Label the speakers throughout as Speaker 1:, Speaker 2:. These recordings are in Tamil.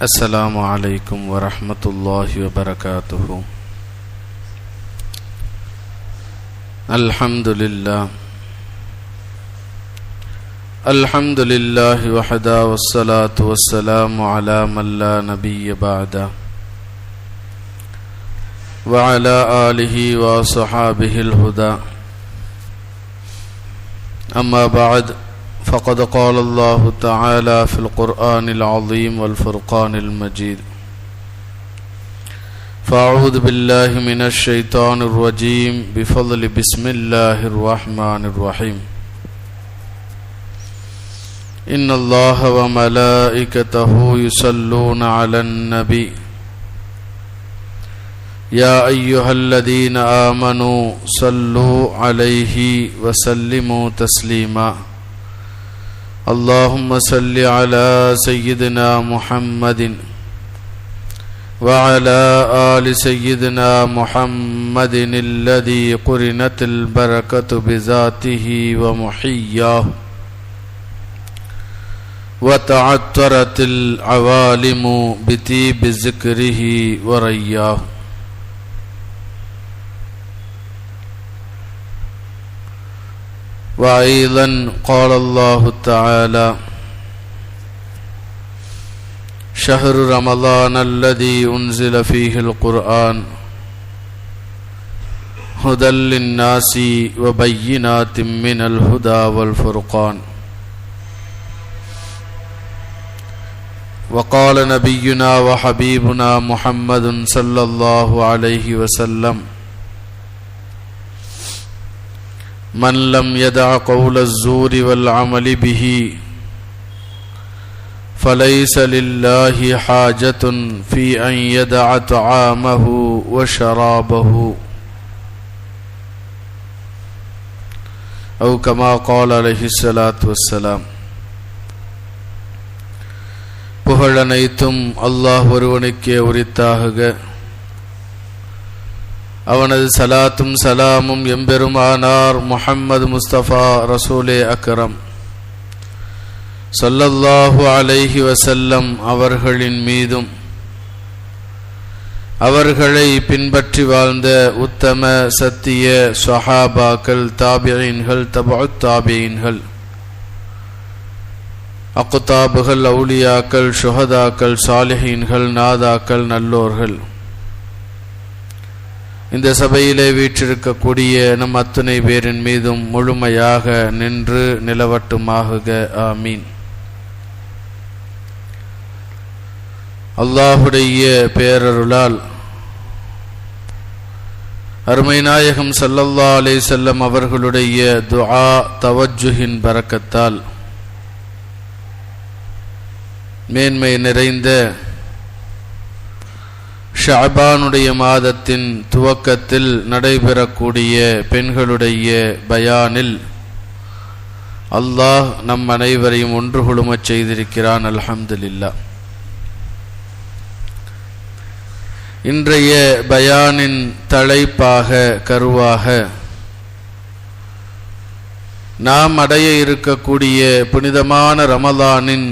Speaker 1: السلام عليكم ورحمة الله وبركاته. الحمد لله وحده والصلاة والسلام على من لا نبي بعده وعلى آله وصحابه الهدى. أما بعد، فقد قال الله تعالى في القرآن العظيم والفرقان المجيد: فأعوذ بالله من الشيطان الرجيم بفضل بسم الله الرحمن الرحيم. إن الله وملائكته يصلون على النبي يا أيها الذين آمنوا صلوا عليه وسلموا تسليما. اللهم صل على سيدنا محمد وعلى آل سيدنا محمد الذي قرنت البركة بذاته ومحياه وتعطرت العوالم بطيب ذكره ورياه. وأيضا قال الله تعالى: شهر رمضان الذي أنزل فيه القرآن هدى للناس وبينات من الهدى والفرقان. وقال نبينا وحبيبنا محمد صلى الله عليه وسلم: من لم يدع قول الزور والعمل به فليس لله حاجة في أن يدع طعامه وشرابه، أو كما قال عليه الصلاة والسلام. புகழனைத்தும் அல்லாஹ் ஒருவனுக்கே உரித்தாகுக. அவனது சலாத்தும் சலாமும் எம்பெருமானார் முஹம்மது முஸ்தபா ரசூலே அக்ரம் ஸல்லல்லாஹு அலைஹி வஸல்லம் அவர்களின் மீதும், அவர்களை பின்பற்றி வாழ்ந்த உத்தம சத்திய ஸஹாபாக்கள், தாபிஈன்கள், தபஉத் தாபிஈன்கள், அக்தாபுகள், அவுலியாக்கள், ஷுஹதாக்கள், சாலிஹீன்கள், நாதாக்கள், நல்லோர்கள், இந்த சபையிலே வீற்றிருக்கக்கூடிய நம் அத்துணை பேரின் மீதும் முழுமையாக நின்று நிலவட்டுமாகுக. ஆமீன். அல்லாஹுடைய பேரருளால் அருமை நாயகம் ஸல்லல்லாஹு அலைஹி வஸல்லம் அவர்களுடைய துஆ தவஜ்ஜுஹின் பரக்கத்தால் மேன்மை நிறைந்த ஷஅபானுடைய மாதத்தின் துவக்கத்தில் நடைபெறக்கூடிய பெண்களுடைய பயானில் அல்லாஹ் நம் அனைவரையும் ஒன்று குழுமச் செய்திருக்கிறான். அல்ஹம்துலில்லாஹ். இன்றைய பயானின் தலைப்பாக, கருவாக, நாம் அடைய இருக்கக்கூடிய புனிதமான ரமலானின்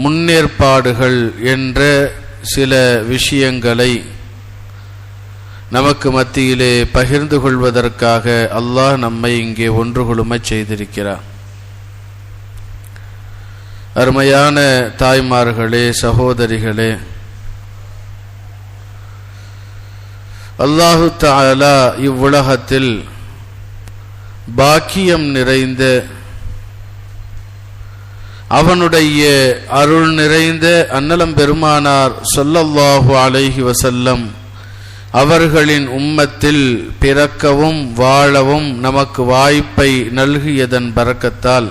Speaker 1: முன்னேற்பாடுகள் என்ற சில விஷயங்களை நமக்கு மத்தியிலே பகிர்ந்து கொள்வதற்காக அல்லாஹ் நம்மை இங்கே ஒன்று குழுமச் செய்திருக்கிறார். அருமையான தாய்மார்களே, சகோதரிகளே, அல்லாஹு தஆலா இவ்வுலகத்தில் பாக்கியம் நிறைந்த, அவனுடைய அருள் நிறைந்த அன்னலம் பெருமானார் ஸல்லல்லாஹு அலைஹி வஸல்லம் அவர்களின் உம்மத்தில் பிறக்கவும் வாழவும் நமக்கு வாய்ப்பை நல்கியதன் பரக்கத்தால்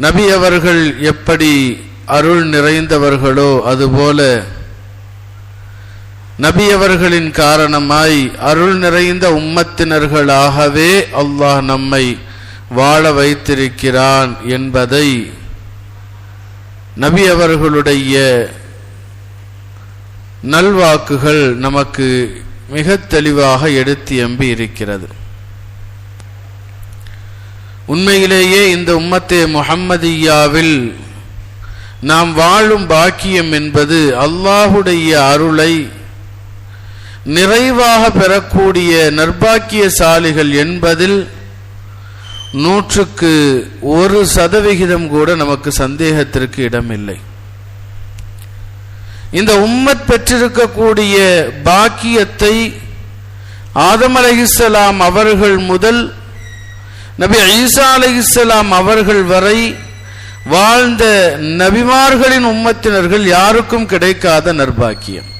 Speaker 1: நபி அவர்கள் எப்படி அருள் நிறைந்தவர்களோ அதுபோல நபி அவர்களின் காரணமாய் அருள் நிறைந்த உம்மத்தினர்களாகவே அல்லாஹ் நம்மை வாழ வைத்திருக்கிறான் என்பதை நபி அவர்களுடைய நல்வாக்குகள் நமக்கு மிக தெளிவாக எடுத்து எம்பி இருக்கிறது. உண்மையிலேயே இந்த உம்மத்தே முஹம்மதியாவில் நாம் வாழும் பாக்கியம் என்பது அல்லாஹுடைய அருளை நிறைவாக பெறக்கூடிய நற்பாக்கியசாலிகள் என்பதில் 100% கூட நமக்கு சந்தேகத்திற்கு இடமில்லை. இந்த உம்மத் பெற்றிருக்கக்கூடிய பாக்கியத்தை ஆதம் அலைஹிஸ்ஸலாம் அவர்கள் முதல் நபி ஈசா அலைஹிஸ்ஸலாம் அவர்கள் வரை வாழ்ந்த நபிமார்களின் உம்மத்தினர்கள் யாருக்கும் கிடைக்காத நற்பாக்கியம்.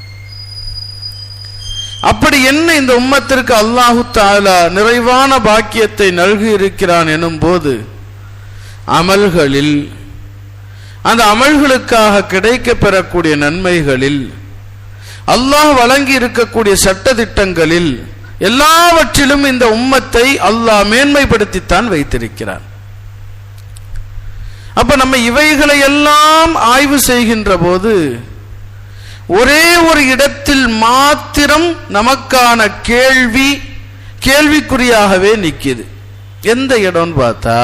Speaker 1: அப்படி என்ன இந்த உம்மத்திற்கு அல்லாஹு தஆலா நிறைவான பாக்கியத்தை நல்கி இருக்கிறான் எனும் போது, அமல்களில், அந்த அமல்களுக்காக கிடைக்க பெறக்கூடிய நன்மைகளில், அல்லாஹ் வழங்கி இருக்கக்கூடிய சட்டதிட்டங்களில் எல்லாவற்றிலும் இந்த உம்மத்தை அல்லாஹ் மேன்மைப்படுத்தித்தான் வைத்திருக்கிறான். அப்ப நம்ம இவைகளை எல்லாம் ஆய்வு செய்கின்ற போது ஒரே ஒரு இடத்தில் மாத்திரம் நமக்கான கேள்விக்குறியாகவே நிற்கிது. எந்த இடம்னு பார்த்தா,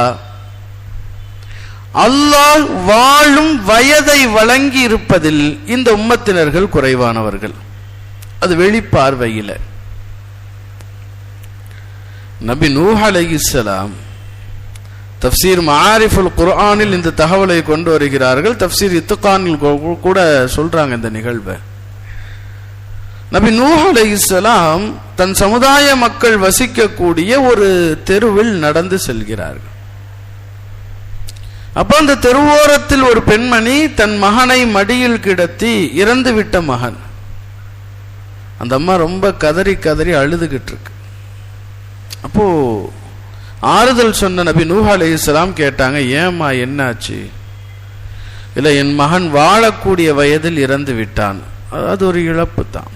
Speaker 1: அல்லாஹ் வாழும் வயதை வழங்கி இருப்பதில் இந்த உம்மத்தினர்கள் குறைவானவர்கள். அது வெளிப்பார்வையில். நபி நூஹ் அலைஹிஸ்ஸலாம் தஃப்சீர் மஆரிஃபுல் குர்ஆனில் இந்த தகவலை கொண்டு வருகிறார்கள். தஃப்சீர் இத்கானில் கூட சொல்றாங்க இந்த நிகழ்வை. நபி நூஹ் அலைஹிஸ்ஸலாம் தன் சமுதாய மக்கள் வசிக்கக்கூடிய ஒரு தெருவில் நடந்து செல்கிறார்கள். அப்ப அந்த தெருவோரத்தில் ஒரு பெண்மணி தன் மகனை மடியில் கிடத்தி, இறந்துவிட்ட மகன், அந்த அம்மா ரொம்ப கதறி கதறி அழுதுகிட்டு இருக்கு. அப்போ ஆறுதல் சொன்ன நபி நூஹ் அலைஹிஸ்ஸலாம் கேட்டாங்க, ஏம்மா என்னாச்சு? இல்லை, என் மகன் வாழக்கூடிய வயதில் இறந்து விட்டான், அது ஒரு இழப்பு தான்.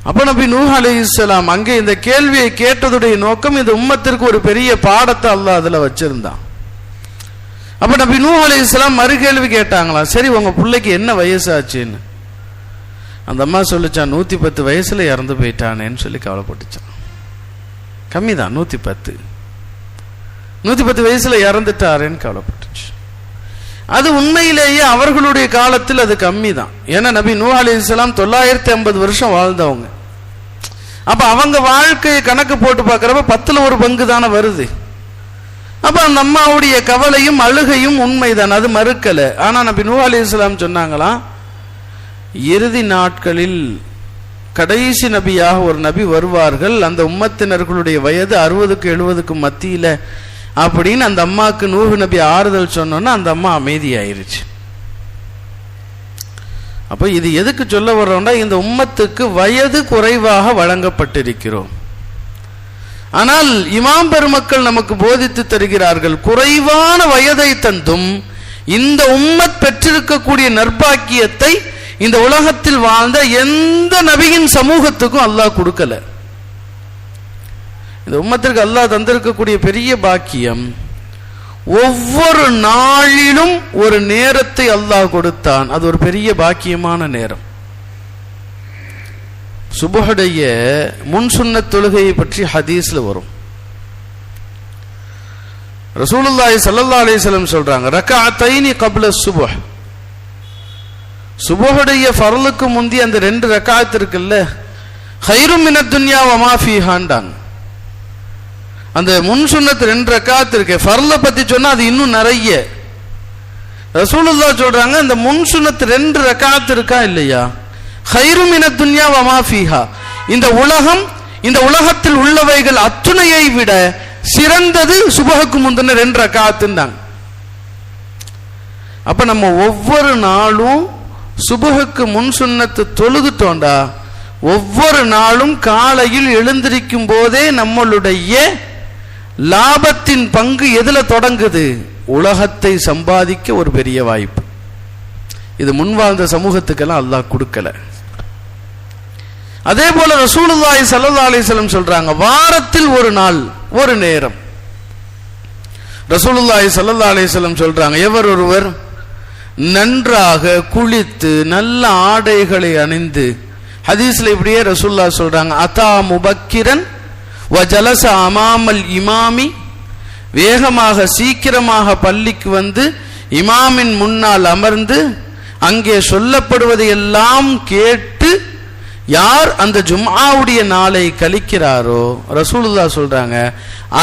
Speaker 1: அப்ப நபி நூஹ் அலைஹிஸ்ஸலாம் அங்கே இந்த கேள்வியை கேட்டதுடைய நோக்கம், இந்த உம்மத்திற்கு ஒரு பெரிய பாடத்தை அல்லாஹ் அதுல வச்சிருந்தான். அப்ப நபி நூஹ் அலைஹிஸ்ஸலாம் மறு கேள்வி கேட்டாங்களா, சரி உங்க பிள்ளைக்கு என்ன வயசாச்சுன்னு. அந்த அம்மா சொல்லிச்சான், 110 வயசுல இறந்து போயிட்டானேன்னு சொல்லி கவலைப்பட்டுச்சான். கம்மிதான், 110 வயசுல இறந்துட்டாரேன்னு கவலைப்பட்டுச்சு. அது உண்மையிலேயே அவர்களுடைய காலத்தில் அது கம்மி தான். ஏன்னா நபி நூஹ் அலைஹிஸ்ஸலாம் 950 வருஷம் வாழ்ந்தவங்க. அப்ப அவங்க வாழ்க்கையை கணக்கு போட்டு பார்க்கறப்ப 10ல் 1 பங்கு தானே வருது. அப்ப அந்த அம்மாவுடைய கவலையும் அழுகையும் உண்மைதான், அது மறுக்கல. ஆனா நபி நூஹ் அலைஹிஸ்ஸலாம் சொன்னாங்களாம், இறுதி நாட்களில் கடைசி நபியாக ஒரு நபி வருவார்கள், அந்த உம்மத்தினர்களுடைய வயது 60க்கு 70க்கு மத்தியில அப்படின்னு அந்த அம்மாவுக்கு நூஹ் நபி ஆறுதல் சொன்னோன்னா அந்த அம்மா அமைதியாயிருச்சு. அப்ப இது எதுக்கு சொல்ல வர்றோம்னா, இந்த உம்மத்துக்கு வயது குறைவாக வழங்கப்பட்டிருக்கிறோம். ஆனால் இமாம் பெருமக்கள் நமக்கு போதித்து தருகிறார்கள், குறைவான வயதை தந்தும் இந்த உம்மத் பெற்றிருக்கக்கூடிய நற்பாக்கியத்தை இந்த உலகத்தில் வாழ்ந்த எந்த நபியின் சமூகத்துக்கும் அல்லாஹ் கொடுக்கல. இந்த உம்மத்திற்கு அல்லாஹ் தந்திருக்கக்கூடிய பெரிய பாக்கியம், ஒவ்வொரு நாளிலும் ஒரு நேரத்தை அல்லாஹ் கொடுத்தான். அது ஒரு பெரிய பாக்கியமான நேரம். சுபஹுடைய முன் சுன்னத் தொழுகையை பற்றி ஹதீஸ்ல வரும். ரசூலுல்லாஹி ஸல்லல்லாஹு அலைஹி வஸல்லம் சொல்றாங்க, ரக்அத்தைனி قبل الصبح, சுபஹுடைய ஃபர்லுக்கு முந்தி அந்த 2 ரக்அத் இருக்குல்ல, கைரும் மினத் துன்யா வமா ஃபீஹாண்டாங்க. அந்த முன் சுன்னத் 2 ரக்அத் இருக்கு. ஃபர்ல பத்தி சொன்னா அது இன்னும் நிறைய. ரசூலுல்லாஹ் சொல்றாங்க, அந்த முன் சுன்னத் 2 ரக்அத் இருக்கா இல்லையா, கைரும் மினத் துன்யா வமா ஃபீஹா, இந்த உலகம், இந்த உலகத்தில் உள்ளவைகள் அத்துணையை விட சிறந்தது சுபஹுக்கு முந்தின 2 ரக்அத்ன்றாங்க. அப்ப நம்ம ஒவ்வொரு நாளும் சுபஹுக்கு முன் சுன்னத்து தொழுதுட்டோண்டா, ஒவ்வொரு நாளும் காலையில் எழுந்திருக்கும் போதே நம்மளுடைய லாபத்தின் பங்கு எதுல தொடங்குது, உலகத்தை சம்பாதிக்க ஒரு பெரிய வாய்ப்பு. இது முன்வாழ்ந்த சமூகத்துக்கெல்லாம் அல்லாஹ் கொடுக்கல. அதே போல ரசூலுல்லாஹி ஸல்லல்லாஹு அலைஹி வஸல்லம் சொல்றாங்க, வாரத்தில் ஒரு நாள் ஒரு நேரம். ரசூலுல்லாஹி ஸல்லல்லாஹு அலைஹி வஸல்லம் சொல்றாங்க, எவர் ஒருவர் நன்றாக குளித்து நல்ல ஆடைகளை அணிந்து, ஹதீஸ்ல இப்படியே ரசூலுல்லாஹ் சொல்றாங்க, அதா முபக்கிரன் வ ஜலஸ அமாமல் இமாமி, வேகமாக சீக்கிரமாக பள்ளிக்கு வந்து இமாமின் முன்னால் அமர்ந்து அங்கே சொல்லப்படுவதை எல்லாம் கேட்டு யார் அந்த ஜும்ஆவுடைய நாளை கழிக்கிறாரோ, ரசூலுல்லாஹ் சொல்றாங்க,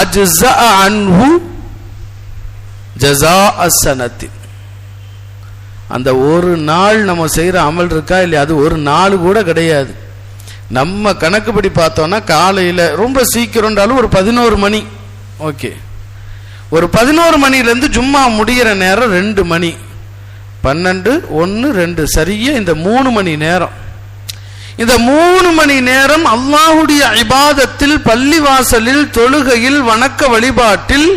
Speaker 1: அஜ்ஸா அன்ஹு ஜஸாஅ ஸனத்தி. அந்த ஒரு நாள் நம்ம செய்யற அமல் இருக்கா இல்லையா, அது ஒரு நாள் கூட கிடையாது. நம்ம கணக்குப்படி பார்த்தோம்னா காலையில ரொம்ப சீக்கிரம்ன்றாலும் ஒரு 11 மணி, ஓகே, ஒரு 11 மணிலேருந்து ஜும்மா முடிகிற நேரம் 2 மணி, 12, 1, 2, சரியா இந்த 3 மணி நேரம். இந்த 3 மணி நேரம் அல்லாஹ்வுடைய இபாதத்தில், பள்ளிவாசலில், தொழுகையில், வணக்க வழிபாட்டில்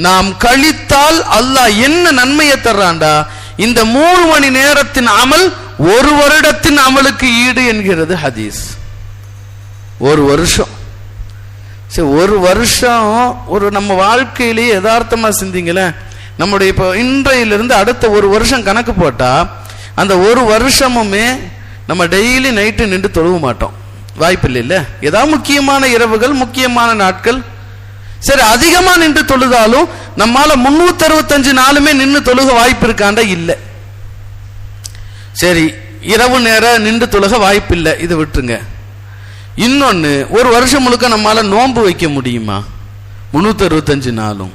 Speaker 1: நாம் கழித்தால் அல்லாஹ் என்ன நன்மையை தர்றான்டா, இந்த 3 மணி நேரத்தின் அமல் 1 வருடத்தின் அமலுக்கு ஈடு என்கிறது ஹதீஸ். 1 வருஷம். சரி, 1 வருஷம் ஒரு நம்ம வாழ்க்கையிலேயே யதார்த்தமா சிந்திங்களேன். நம்முடைய இப்போ இன்றையிலிருந்து அடுத்த 1 வருஷம் கணக்கு போட்டா அந்த 1 வருஷமுமே நம்ம டெய்லி நைட்டு நின்று தொழுவ மாட்டோம், வாய்ப்பு இல்லை. ஏதாவது முக்கியமான இரவுகள், முக்கியமான நாட்கள், சரி அதிகமா நின்று தொழுதாலும் நம்மால 365 நாளுமே நின்று தொழுக வாய்ப்பு இருக்காண்டா இல்லை. சரி, இரவு நேரம் நின்று தொழுக வாய்ப்பு இல்லை, இதை விட்டுருங்க. இன்னொன்னு, 1 வருஷம் முழுக்க நம்மால நோன்பு வைக்க முடியுமா 365 நாளும்?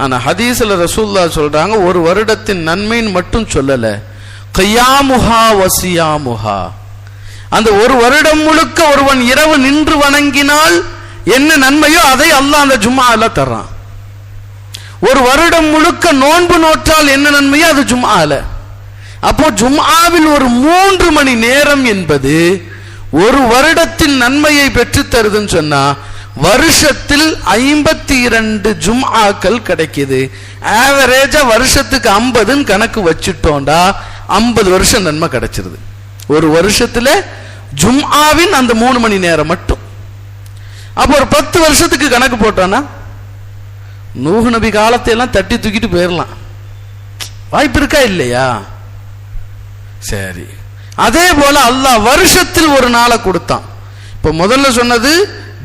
Speaker 1: ஆனா ஹதீஸ்ல ரசூலுல்லாஹ் சொல்றாங்க, 1 வருடத்தின் நன்மைன்னு மட்டும் சொல்லல, கியாமுஹா வசியாமுஹா. அந்த 1 வருடம் முழுக்க ஒருவன் இரவு நின்று வணங்கினால் என்ன நன்மையோ அதை அல்லாஹ் அந்த ஜும்ஆல தர்றான். 1 வருடம் முழுக்க நோன்பு நோற்றால் என்ன நன்மையோ அது ஜும்ஆல. அப்போ ஜும்ஆவில் ஒரு 3 மணி நேரம் என்பது 1 வருடத்தின் நன்மையை பெற்று தருதுன்னு சொன்னா வருஷத்தில் 52 ஜும்ஆக்கள் கிடைக்குது. ஆவரேஜா வருஷத்துக்கு 50 கணக்கு வச்சுட்டோம்டா 50 வருஷம் நன்மை கிடைச்சிருது. 1 வருஷத்துல ஜும்ஆவின் அந்த 3 மணி நேரம் மட்டும். அப்போ ஒரு 10 வருஷத்துக்கு கணக்கு போட்டோம்னா நூஹ் நபி காலத்தை எல்லாம் தட்டி தூக்கிட்டு போயிடலாம், வாய்ப்பு இருக்கா இல்லையா? சரி, அதே போல அல்லாஹ் வருஷத்தில் ஒரு நாளை கொடுத்தான். இப்ப முதல்ல சொன்னது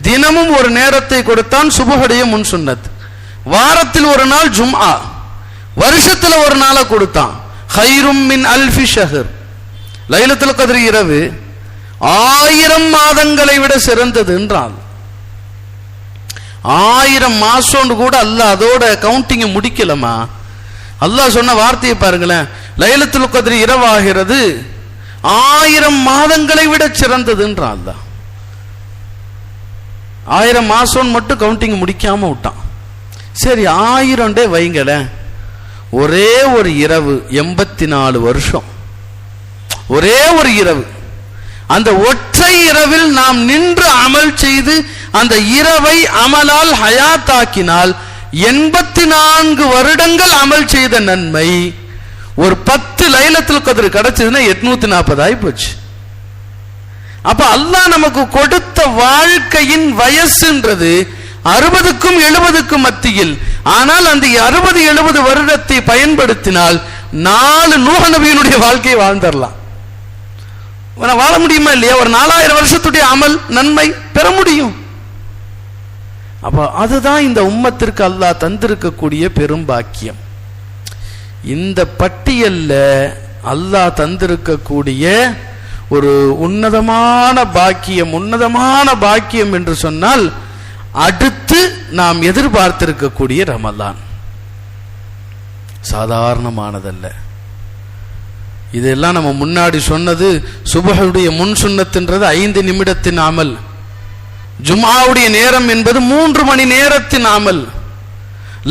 Speaker 1: தினமும் ஒரு நேரத்தை கொடுத்தான், சுபஹுடைய முன் சுன்னத். வாரத்தில் ஒரு நாள் ஜும்ஆ, வருஷத்துல ஒரு நாளை கொடுத்தான். ஹைரும் மின் அல்ஃபி ஷஹர், லைலத்துல் கத்ர் இரவு 1000 மாதங்களை விட சிறந்தது என்றால் 1000 மாசம் கூட அல்லாஹ் அதோட கவுண்டிங் முடிக்கலமா. அல்லாஹ் சொன்ன வார்த்தையை பாருங்களேன், லைலத்துல் கத்ர் இரவாகிறது 1000 மாதங்களை விட சிறந்தது என்றால் அல்லாஹ் 1000 மாசம் மட்டும் கவுண்டிங் முடிக்காம விட்டான். சரி, 1000 வைங்களேன், ஒரே ஒரு இரவு 84 வருஷம், ஒரே ஒரு இரவு. அந்த ஒற்றை இரவில் நாம் நின்று அமல் செய்து அந்த இரவை அமலால் ஹயாத்தாக்கினால் 84 வருடங்கள் அமல் செய்த நன்மை ஒரு 10 லைலத்துல் கத்ர் கிடைச்சதுன்னா 840 ஆகி போச்சு. அப்ப அல்லாஹ் நமக்கு கொடுத்த வாழ்க்கையின் வயசுன்றது 60க்கும் 70க்கும் மத்தியில். ஆனால் அந்த 60-70 வருடத்தை பயன்படுத்தினால் 4 நூஹ் நபியினுடைய வாழ்க்கையை வாழ்ந்துடலாம். வாழ முடியுமா இல்லையா? ஒரு 4000 வருஷத்துடைய அமல் நன்மை பெற முடியும். அப்ப அதுதான் இந்த உம்மத்திற்கு அல்லாஹ் தந்திருக்கக்கூடிய பெரும் பாக்கியம். இந்த பட்டியல்ல அல்லாஹ் தந்திருக்கக்கூடிய ஒரு உன்னதமான பாக்கியம் என்று சொன்னால் அடுத்து நாம் எதிர்பார்த்திருக்கக்கூடிய ரமலான் சாதாரணமானதல்ல. இதெல்லாம் நம்ம முன்னாடி சொன்னது சுபஹுடைய முன் சுன்னத்துன்றது 5 நிமிடத்தின் அமல், ஜும்ஆவுடைய நேரம் என்பது 3 மணி நேரத்தின் அமல்,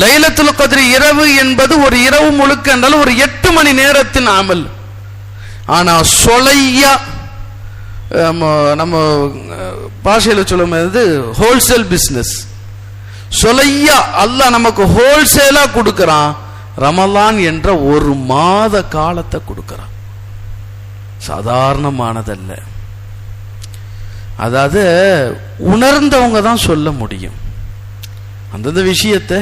Speaker 1: லைலத்துல் கத்ர் இரவு என்பது ஒரு இரவு முழுக்க என்றாலும் ஒரு 8 மணி நேரத்தின் அமல். ஆனா சொலையா நம்ம பாஷையில் சொல்லும் ஹோல்சேல் பிசினஸ், சொலையா அல்லாஹ் நமக்கு ஹோல்சேலா கொடுக்கிறான். ரமலான் என்ற ஒரு மாத காலத்தை கொடுக்கிறான், சாதாரணமானதல்ல. அதாவது உணர்ந்தவங்க தான் சொல்ல முடியும். அந்தந்த விஷயத்தை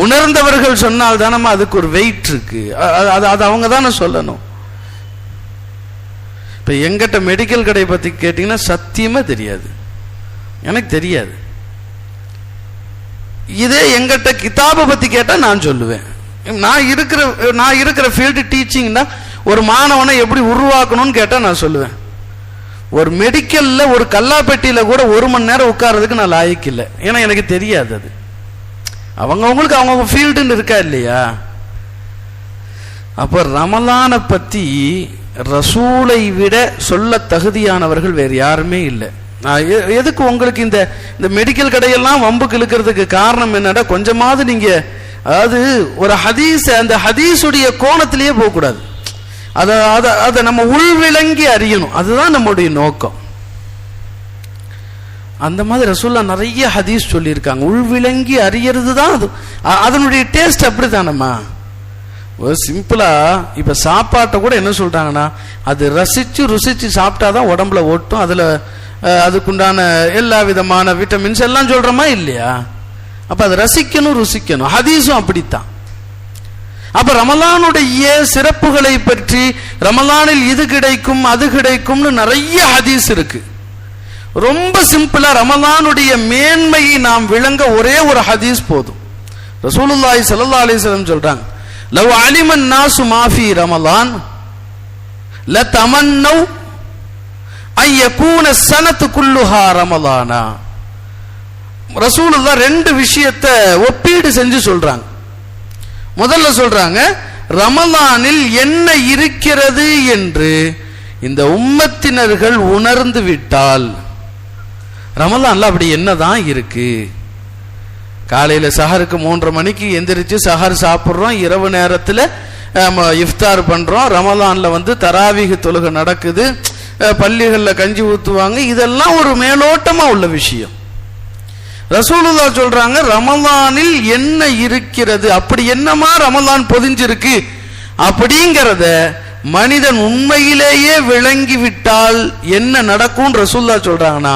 Speaker 1: உணர்ந்தவர்கள் சொன்னால் தானே அதுக்கு ஒரு வெயிட் இருக்கு. அது அவங்க தானே சொல்லணும். இப்ப எங்கிட்ட மெடிக்கல் கடை பத்தி கேட்டீங்கன்னா சத்தியமா தெரியாது, எனக்கு தெரியாது. இதே எங்கிட்ட கிதாபை பத்தி கேட்டா நான் சொல்லுவேன். நான் இருக்கிற ஃபீல்டு டீச்சிங்னா ஒரு மாணவனை எப்படி உருவாக்கணும்னு கேட்டா நான் சொல்லுவேன். ஒரு மெடிக்கல்ல ஒரு கல்லாப்பெட்டியில கூட 1 மணி நேரம் உட்கார்றதுக்கு நான் லாய்க்கு இல்லை. ஏன்னா எனக்கு தெரியாது. அது அவங்களுக்கு அவங்க ஃபீல்டுன்னு இருக்கா இல்லையா? அப்ப ரமலானை பத்தி ரசூலை விட சொல்ல தகுதியானவர்கள் வேறு யாருமே இல்லை. எதுக்கு உங்களுக்கு இந்த மெடிக்கல் கடையெல்லாம் வம்புக்கு இழுக்கிறதுக்கு காரணம் என்னடா, கொஞ்சமாவது நீங்க அதாவது ஒரு ஹதீஸ் அந்த ஹதீஸுடைய கோணத்திலேயே போகக்கூடாது. அதை நம்ம உள்விளங்கி அறியணும். அதுதான் நம்முடைய நோக்கம். அந்த மாதிரி ரசூல்லா நிறைய ஹதீஸ் சொல்லியிருக்காங்க. உள்விளங்கி அறியறது தான் அதனுடைய டேஸ்ட். அப்படித்தானம்மா சிம்பிளா இப்ப சாப்பாட்டை கூட என்ன சொல்றாங்கன்னா, அது ரசிச்சு ருசிச்சு சாப்பிட்டாதான் உடம்புல ஓட்டும், அதுல அதுக்குண்டான எல்லா விதமான விட்டமின்ஸ் எல்லாம் சொல்றோமா இல்லையா? அப்ப அதை ரசிக்கணும் ருசிக்கணும். ஹதீஸும் அப்படித்தான். அப்ப ரமலானுடைய சிறப்புகளை பற்றி ரமலானில் இது கிடைக்கும் அது கிடைக்கும்னு நிறைய ஹதீஸ் இருக்கு. ரொம்ப சிம்பிளா ரமலானுடைய மேன்மையை நாம் விளங்க ஒரே ஒரு ஹதீஸ் போதும். ரசூலுல்லாஹி ஸல்லல்லாஹு அலைஹி வஸல்லம் சொல்றாங்க, லவ் அலிமன் நாசு மாஃபி ரமலான் லதமன்னௌ ஐயகூன ஸனத்து குல்லுஹா ரமலானா. ரசூலுல்லாஹ் 2 விஷயத்தை ஒப்பீடு செஞ்சு சொல்றாங்க. முதல்ல சொல்றாங்க, ரமலானில் என்ன இருக்கிறது என்று இந்த உம்மத்தினர்கள் உணர்ந்து விட்டால், ரமலான்ல அப்படி என்னதான் இருக்கு. காலையில சஹருக்கு 3:30 மணிக்கு எந்திரிச்சு சஹர் சாப்பிடுறோம், இரவு நேரத்தில் இஃப்தார் பண்றோம், ரமலான்ல தராவீஹ் தொழுகை நடக்குது, பள்ளிகள்ல கஞ்சி ஊத்துவாங்க, இதெல்லாம் ஒரு மேலோட்டமா உள்ள விஷயம். ரசூலுல்லாஹ் சொல்றாங்க, ரமலானில் என்ன இருக்கிறது, அப்படி என்னமா ரமலான் பொதிஞ்சிருக்கு அப்படிங்கிறத மனிதன் உண்மையிலேயே விளங்கிவிட்டால் என்ன நடக்கும் ரசூலுல்லாஹ் சொல்றாங்கன்னா,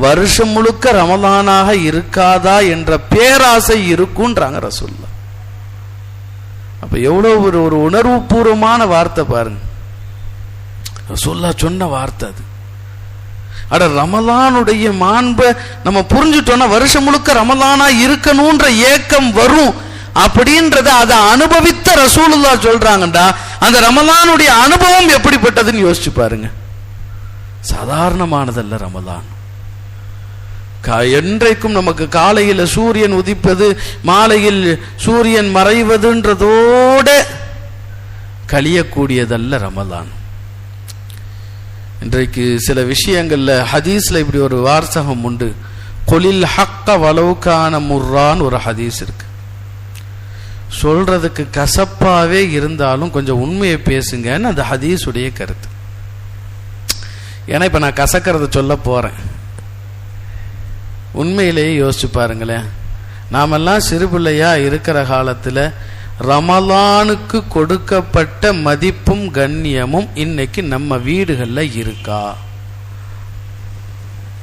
Speaker 1: வருஷம் முழுக்க ரமலானாக இருக்காதா என்ற பேராசை இருக்குன்றாங்க ரசூலுல்லாஹ். அப்ப எவ்வளவு ஒரு உணர்வு பூர்வமான வார்த்தை பாருங்க. ரசூலுல்லாஹ் சொன்ன வார்த்தை அது. அட ரமலானுடைய மாண்பை நம்ம புரிஞ்சுட்டோம்னா வருஷம் முழுக்க ரமலானா இருக்கணும்ன்ற ஏக்கம் வரும். அப்படின்றத அதை அனுபவித்த ரசூலுல்லாஹ் சொல்றாங்கடா, அந்த ரமலானுடைய அனுபவம் எப்படிப்பட்டதுன்னு யோசிச்சு பாருங்க. சாதாரணமானதல்ல ரமலான். என்றைக்கும் நமக்கு காலையில் சூரியன் உதிப்பது மாலையில் சூரியன் மறைவதுன்றதோட கழியக்கூடியதல்ல ரமலான். இன்றைக்கு சில விஷயங்கள்ல ஹதீஸ்ல இப்படி ஒரு வார்த்தகம் உண்டு, கொலில் ஹக்க வலவுக்கான முர்ரான் ஒரு ஹதீஸ் இருக்கு. சொல்றதுக்கு கசப்பாவே இருந்தாலும் கொஞ்சம் உண்மையை பேசுங்கன்னு அந்த ஹதீஸுடைய கருத்து. ஏன்னா இப்ப நான் கசக்கிறத சொல்ல போறேன். உண்மையிலேயே யோசிச்சு பாருங்களேன். நாமெல்லாம் சிறுபிள்ளையா இருக்கிற காலத்துல ரமலானுக்கு கொடுக்கப்பட்ட மதிப்பும் கண்ணியமும் இன்னைக்கு நம்ம வீடுகள்ல இருக்கா?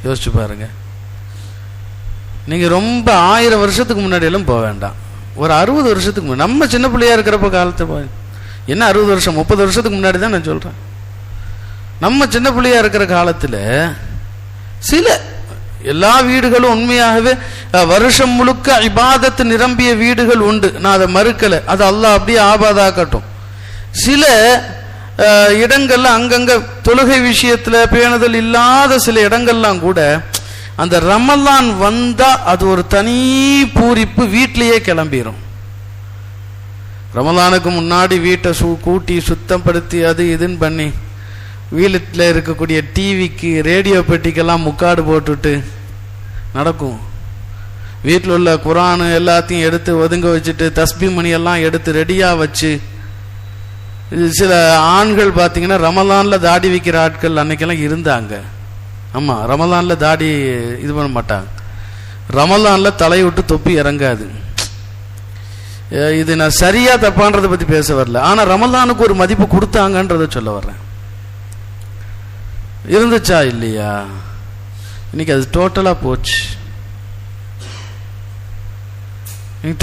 Speaker 1: யோசிச்சு பாருங்க. நீங்க ரொம்ப 1000 வருஷத்துக்கு முன்னாடி எல்லாம் போக வேண்டாம், ஒரு 60 வருஷத்துக்கு முன்னாடி, நம்ம சின்ன பிள்ளையா இருக்கிறப்ப காலத்தை என்ன 60 வருஷம் 30 வருஷத்துக்கு முன்னாடி தான் நான் சொல்றேன். நம்ம சின்ன பிள்ளையா இருக்கிற காலத்துல சில எல்லா வீடுகளும் உண்மையாகவே வருஷம் முழுக்க இபாதத்து நிரம்பிய வீடுகள் உண்டு, நான் அதை மறுக்கல, அது அல்லாஹ் அப்படியே ஆபாதாக்கட்டும். சில இடங்கள்ல அங்கங்க தொழுகை விஷயத்துல பேணுதல் இல்லாத சில இடங்கள்லாம் கூட அந்த ரமலான் வந்தா அது ஒரு தனி பூரிப்பு வீட்டிலேயே கிளம்பிடும். ரமலானுக்கு முன்னாடி வீட்டை கூட்டி சுத்தப்படுத்தி அது இதுன்னு பண்ணி வீட்டில் இருக்கக்கூடிய டிவிக்கு ரேடியோ பெட்டிக்கெல்லாம் முக்காடு போட்டுட்டு நடக்கும். வீட்டில் உள்ள குரானு எல்லாத்தையும் எடுத்து ஒதுங்க வச்சுட்டு தஸ்பி மணியெல்லாம் எடுத்து ரெடியாக வச்சு, சில ஆண்கள் பார்த்தீங்கன்னா ரமலானில் தாடி வைக்கிற ஆட்கள் அன்னைக்கெல்லாம் இருந்தாங்க. ஆமாம், ரமலானில் தாடி இது பண்ண மாட்டாங்க, ரமலானில் தலையை விட்டு தொப்பி இறங்காது. இது நான் சரியா தப்பான்றதை பற்றி பேச வரல, ஆனால் ரமலானுக்கு ஒரு மதிப்பு கொடுத்தாங்கன்றதை சொல்ல வர்றேன். இருந்துச்சா இல்லையா? இன்னைக்கு அது டோட்டலா போச்சு.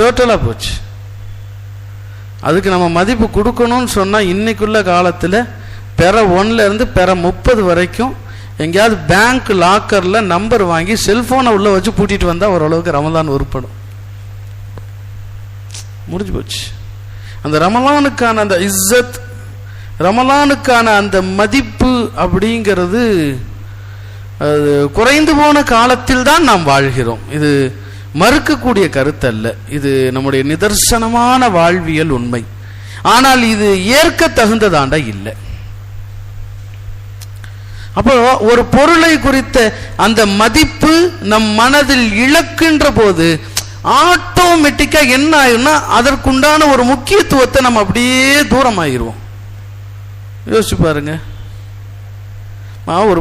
Speaker 1: டோட்டலா போச்சு. அதுக்கு நம்ம மதிப்பு கொடுக்கணும்னு சொன்னா இன்னைக்குள்ள காலத்துல பெற 1ல இருந்து பெற 30 வரைக்கும் எங்கேயாவது பேங்க் லாக்கர்ல நம்பர் வாங்கி செல்போனை உள்ள வச்சு பூட்டிட்டு வந்தா ஓரளவுக்கு ரமலான் உருப்படும். முடிஞ்சு போச்சு. அந்த ரமலானுக்கான அந்த இஸ்ஸத், ரமலானுக்கான அந்த மதிப்பு அப்படிங்கிறது அது குறைந்து போன காலத்தில் தான் நாம் வாழ்கிறோம். இது மறுக்கக்கூடிய கருத்து அல்ல, இது நம்முடைய நிதர்சனமான வாழ்வியல் உண்மை. ஆனால் இது ஏற்க தகுந்ததாண்டா இல்லை. அப்போ ஒரு பொருளை குறித்த அந்த மதிப்பு நம் மனதில் இழக்கின்ற போது ஆட்டோமேட்டிக்கா என்ன ஆகும்னா அதற்குண்டான ஒரு முக்கியத்துவத்தை நம்ம அப்படியே தூரமாகிடுவோம். யோசிச்சு பாருங்க. ஒரு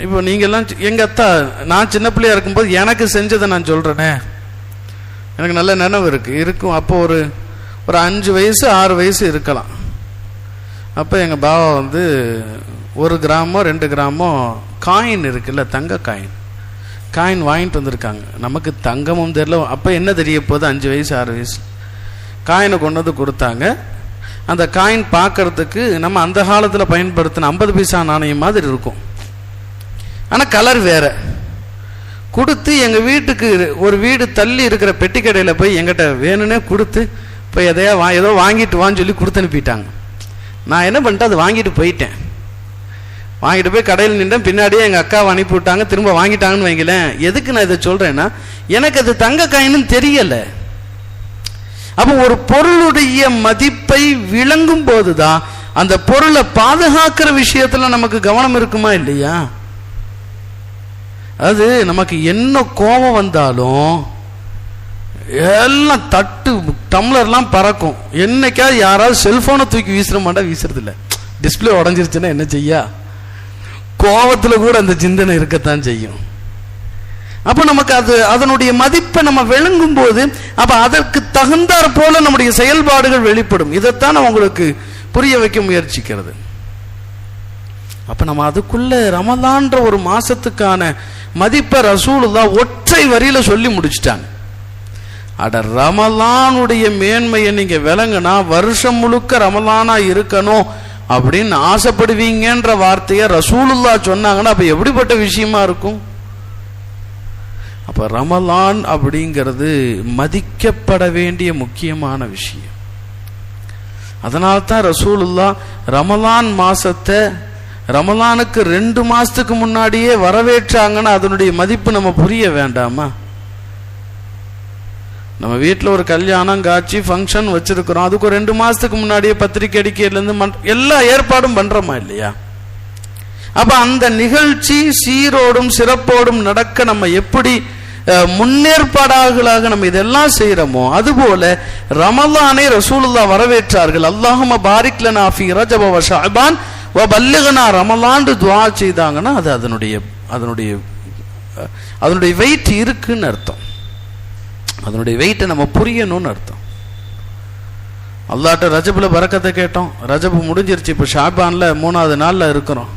Speaker 1: இப்போ நீங்கெல்லாம் எங்க அத்தா, நான் சின்ன பிள்ளையா இருக்கும்போது எனக்கு செஞ்சதை நான் சொல்றேனே, எனக்கு நல்ல நினைவு இருக்கும். அப்போ ஒரு 5 வயசு 6 வயசு இருக்கலாம். அப்போ எங்கள் பாவா 1 கிராமோ 2 கிராமோ காயின் இருக்குல்ல, தங்க காயின் வாங்கிட்டு வந்திருக்காங்க. நமக்கு தங்கமும் தெரியல, அப்போ என்ன தெரிய போகுது, 5 வயசு 6 வயசு. காயினை கொண்டு வந்து கொடுத்தாங்க. அந்த காயின் பார்க்கறதுக்கு நம்ம அந்த காலத்தில் பயன்படுத்தின 50 பைசா நாணயம் மாதிரி இருக்கும், ஆனால் கலர் வேற. கொடுத்து எங்கள் வீட்டுக்கு ஒரு வீடு தள்ளி இருக்கிற பெட்டி கடையில் போய் எங்கிட்ட வேணும்னே கொடுத்து இப்போ ஏதோ வாங்கிட்டு வான்னு சொல்லி கொடுத்து அனுப்பிட்டாங்க. நான் என்ன பண்ணிட்டேன், அது வாங்கிட்டு போயிட்டேன். வாங்கிட்டு போய் கடையில் நின்றேன். பின்னாடியே எங்கள் அக்காவை அனுப்பி விட்டாங்க, திரும்ப வாங்கிட்டாங்கன்னு வைங்களேன். எதுக்கு நான் இதை சொல்கிறேன்னா, எனக்கு அது தங்க காயின்னு தெரியலை. அப்போ ஒரு பொருளுடைய மதிப்பை விளங்கும் போதுதான் அந்த பொருளை பாதுகாக்கிற விஷயத்தில் நமக்கு கவனம் இருக்குமா இல்லையா? அது நமக்கு என்ன கோபம் வந்தாலும் எல்லாம் தட்டு டம்ளர்லாம் பறக்கும். என்னைக்காவது யாராவது செல்போனை தூக்கி வீசுற மாட்டா, வீசுறது இல்லை. டிஸ்பிளே உடஞ்சிருச்சுன்னா என்ன செய்ய, கோபத்தில் கூட அந்த சிந்தனை இருக்கத்தான் செய்யும். அப்ப நமக்கு அதனுடைய மதிப்பை நம்ம விளங்கும் போது அப்ப அதற்கு தகுந்தாற் போல நம்முடைய செயல்பாடுகள் வெளிப்படும். இதைத்தான் நான் உங்களுக்கு புரிய வைக்க முயற்சிக்கிறது. அப்ப நம்ம அதுக்குள்ள ரமலான்ற ஒரு மாசத்துக்கான மதிப்பை ரசூலுல்லாஹ் ஒற்றை வரியில சொல்லி முடிச்சுட்டாங்க. அட ரமலானுடைய மேன்மையை நீங்க விளங்குனா வருஷம் முழுக்க ரமலானா இருக்கணும் அப்படின்னு ஆசைப்படுவீங்கன்ற வார்த்தையை ரசூலுல்லாஹ் சொன்னாங்கன்னா அப்ப எப்படிப்பட்ட விஷயமா இருக்கும்? அப்ப ரமலான் அப்படிங்கிறது மதிக்கப்பட வேண்டிய முக்கியமான விஷயம். அதனால்தான் ரசூலுல்லாஹ் ரமலான் மாசத்தை ரமலானுக்கு 2 மாசத்துக்கு முன்னாடியே வரவேற்றாங்கன்னா அதனுடைய மதிப்பு நம்ம புரிய வேண்டாமா? நம்ம வீட்டில் ஒரு கல்யாணம் காட்சி ஃபங்க்ஷன் வச்சிருக்கிறோம், அதுக்கு ஒரு 2 மாசத்துக்கு முன்னாடியே பத்திரிக்கை அடிக்கையிலேருந்து எல்லா ஏற்பாடும் பண்றோமா இல்லையா? அப்ப அந்த நிகழ்ச்சி சீரோடும் சிறப்போடும் நடக்க நம்ம எப்படி முன்னேற்பாடாகளாக நம்ம இதெல்லாம் செய்யறோமோ அதுபோல ரமலானை ரசூலுல்லாஹ் வரவேற்றார்கள். அல்லாஹும்ம பாரிக் லனா ஃபீ ரஜப வ ஷஅபான் வ பல்லிக்னா ரமலான் துஆ செய்தாங்கன்னா அது அதனுடைய வெயிட் இருக்குன்னு அர்த்தம். அதனுடைய வெயிட்டை நம்ம புரியணும்னு அர்த்தம். அல்லாஹ்ட்ட ரஜபுல பரக்கத்தை கேட்டோம், ரஜபு முடிஞ்சிருச்சு, இப்போ ஷாபான்ல 3வது நாள்ல இருக்கிறோம்.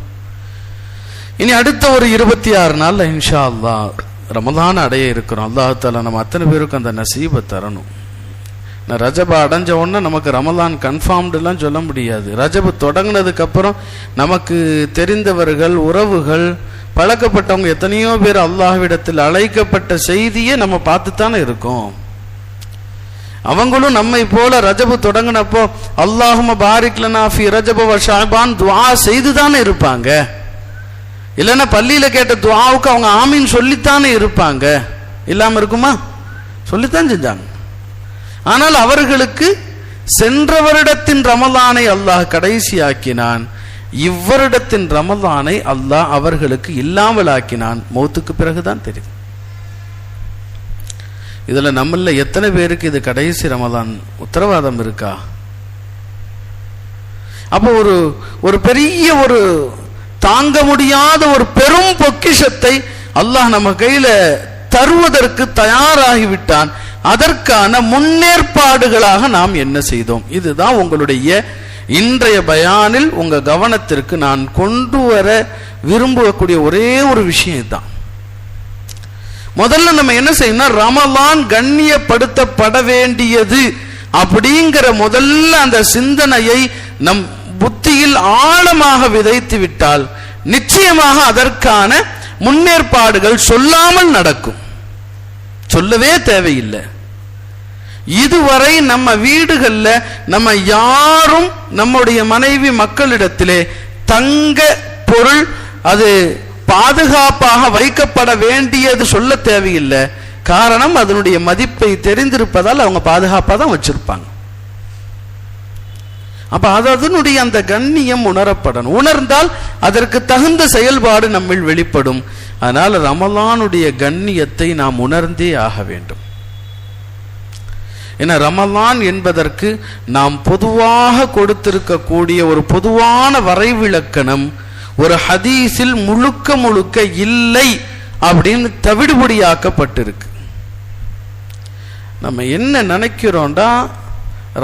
Speaker 1: இனி அடுத்த ஒரு 26 நாள்ல இன்ஷா அல்லாஹ் ரமலான் அடைய இருக்கிறோம். அல்லாஹ் தஆலா நம்ம அத்தனை பேருக்கும் அந்த நசீபை தரணும். ரஜபை அடைஞ்ச உடனே நமக்கு ரமலான் கன்ஃபார்ம்டுலாம் சொல்ல முடியாது. ரஜபு தொடங்கினதுக்கு அப்புறம் நமக்கு தெரிந்தவர்கள், உறவுகள், பழக்கப்பட்டவங்க எத்தனையோ பேர் அல்லாஹ்விடத்தில் அழைக்கப்பட்ட செய்தியை நம்ம பார்த்துத்தானே இருக்கோம். அவங்களும் நம்மை போல ரஜபு தொடங்கினப்போ அல்லாஹும்ம பாரிக் லனா ஃபீ ரஜப வ ஷஅபான் துஆ செய்துதானே இருப்பாங்க. இல்லைன்னா பள்ளியில கேட்ட துஆவுக்கு அவங்க ஆமீன் சொல்லித்தானே இருப்பாங்க. இல்லாம இருக்குமா? சொல்லித்தான் செஞ்சாங்க. ஆனால் அவர்களுக்கு சென்ற வருடத்தின் ரமலானை அல்லாஹ் கடைசியாக்கினான், இவ்வருடத்தின் ரமலானை அல்லாஹ் அவர்களுக்கு இல்லாமல் ஆக்கினான். மௌத்துக்கு பிறகுதான் தெரியும். இதுல நம்மள எத்தனை பேருக்கு இது கடைசி ரமலான் உத்தரவாதம் இருக்கா? அப்போ ஒரு பெரிய ஒரு தாங்க முடியாத ஒரு பெரும் பொக்கிஷத்தை அல்லாஹ் நம்ம கையில தருவதற்கு தயாராகிவிட்டான். அதற்கான முன்னேற்பாடுகளாக நாம் என்ன செய்தோம்? இதுதான் உங்களுடைய இன்றைய பயானில் உங்க கவனத்திற்கு நான் கொண்டு வர விரும்பக்கூடிய ஒரே ஒரு விஷயம் தான். முதல்ல நம்ம என்ன செய்யணும், ரமலான் கண்ணியப்படுத்தப்பட வேண்டியது அப்படிங்கிற முதல்ல அந்த சிந்தனையை நம் புத்தியில் ஆழமாக விதைத்து விட்டால் நிச்சயமாக அதற்கான முன்னேற்பாடுகள் சொல்லாமல் நடக்கும். சொல்லவே தேவையில்லை. இதுவரை நம்ம வீடுகள்ல நம்ம யாரும் நம்முடைய மனைவி மக்களிடத்திலே தங்க பொருள் அது பாதுகாப்பாக வைக்கப்பட வேண்டியது சொல்ல தேவையில்லை. காரணம், அதனுடைய மதிப்பை தெரிந்திருப்பதால் அவங்க பாதுகாப்பாக தான் வச்சிருப்பாங்க. அப்ப அதனுடைய அந்த கண்ணியம் உணரப்படணும். உணர்ந்தால் அதற்கு தகுந்த செயல்பாடு நம்மில் வெளிப்படும். அதனால ரமலானுடைய கண்ணியத்தை நாம் உணர்ந்தே ஆக வேண்டும். ஏன்னா ரமலான் என்பதற்கு நாம் பொதுவாக கொடுத்திருக்கக்கூடிய ஒரு பொதுவான வரைவிலக்கணம் ஒரு ஹதீஸில் முழுக்க முழுக்க இல்லை அப்படின்னு தவிடுபடியாக்கப்பட்டிருக்கு. நம்ம என்ன நினைக்கிறோம்டா,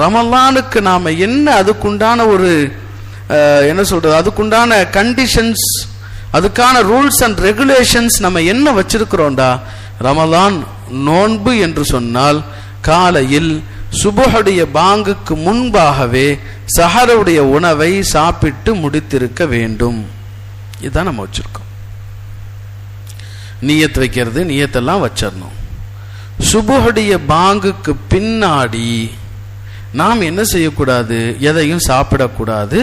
Speaker 1: ரமலானுக்கு நாம என்ன அதுக்குண்டான ஒரு என்ன சொல்றது, அதுக்குண்டான கண்டிஷன்ஸ், அதுக்கான ரூல்ஸ் அண்ட் ரெகுலேஷன்ஸ் நம்ம என்ன வச்சிருக்கிறோம்டா, ரமலான் நோன்பு என்று சொன்னால் காலையில் சுபஹுடைய பாங்குக்கு முன்பாகவே சஹருடைய உணவை சாப்பிட்டு முடித்திருக்க வேண்டும். இதுதான் நம்ம வச்சிருக்கோம். நியத் வைக்கிறது, நியத்தெல்லாம் வச்சிடணும். சுபஹுடைய பாங்குக்கு பின்னாடி நாம் என்ன செய்யக்கூடாது, எதையும் சாப்பிடக்கூடாது,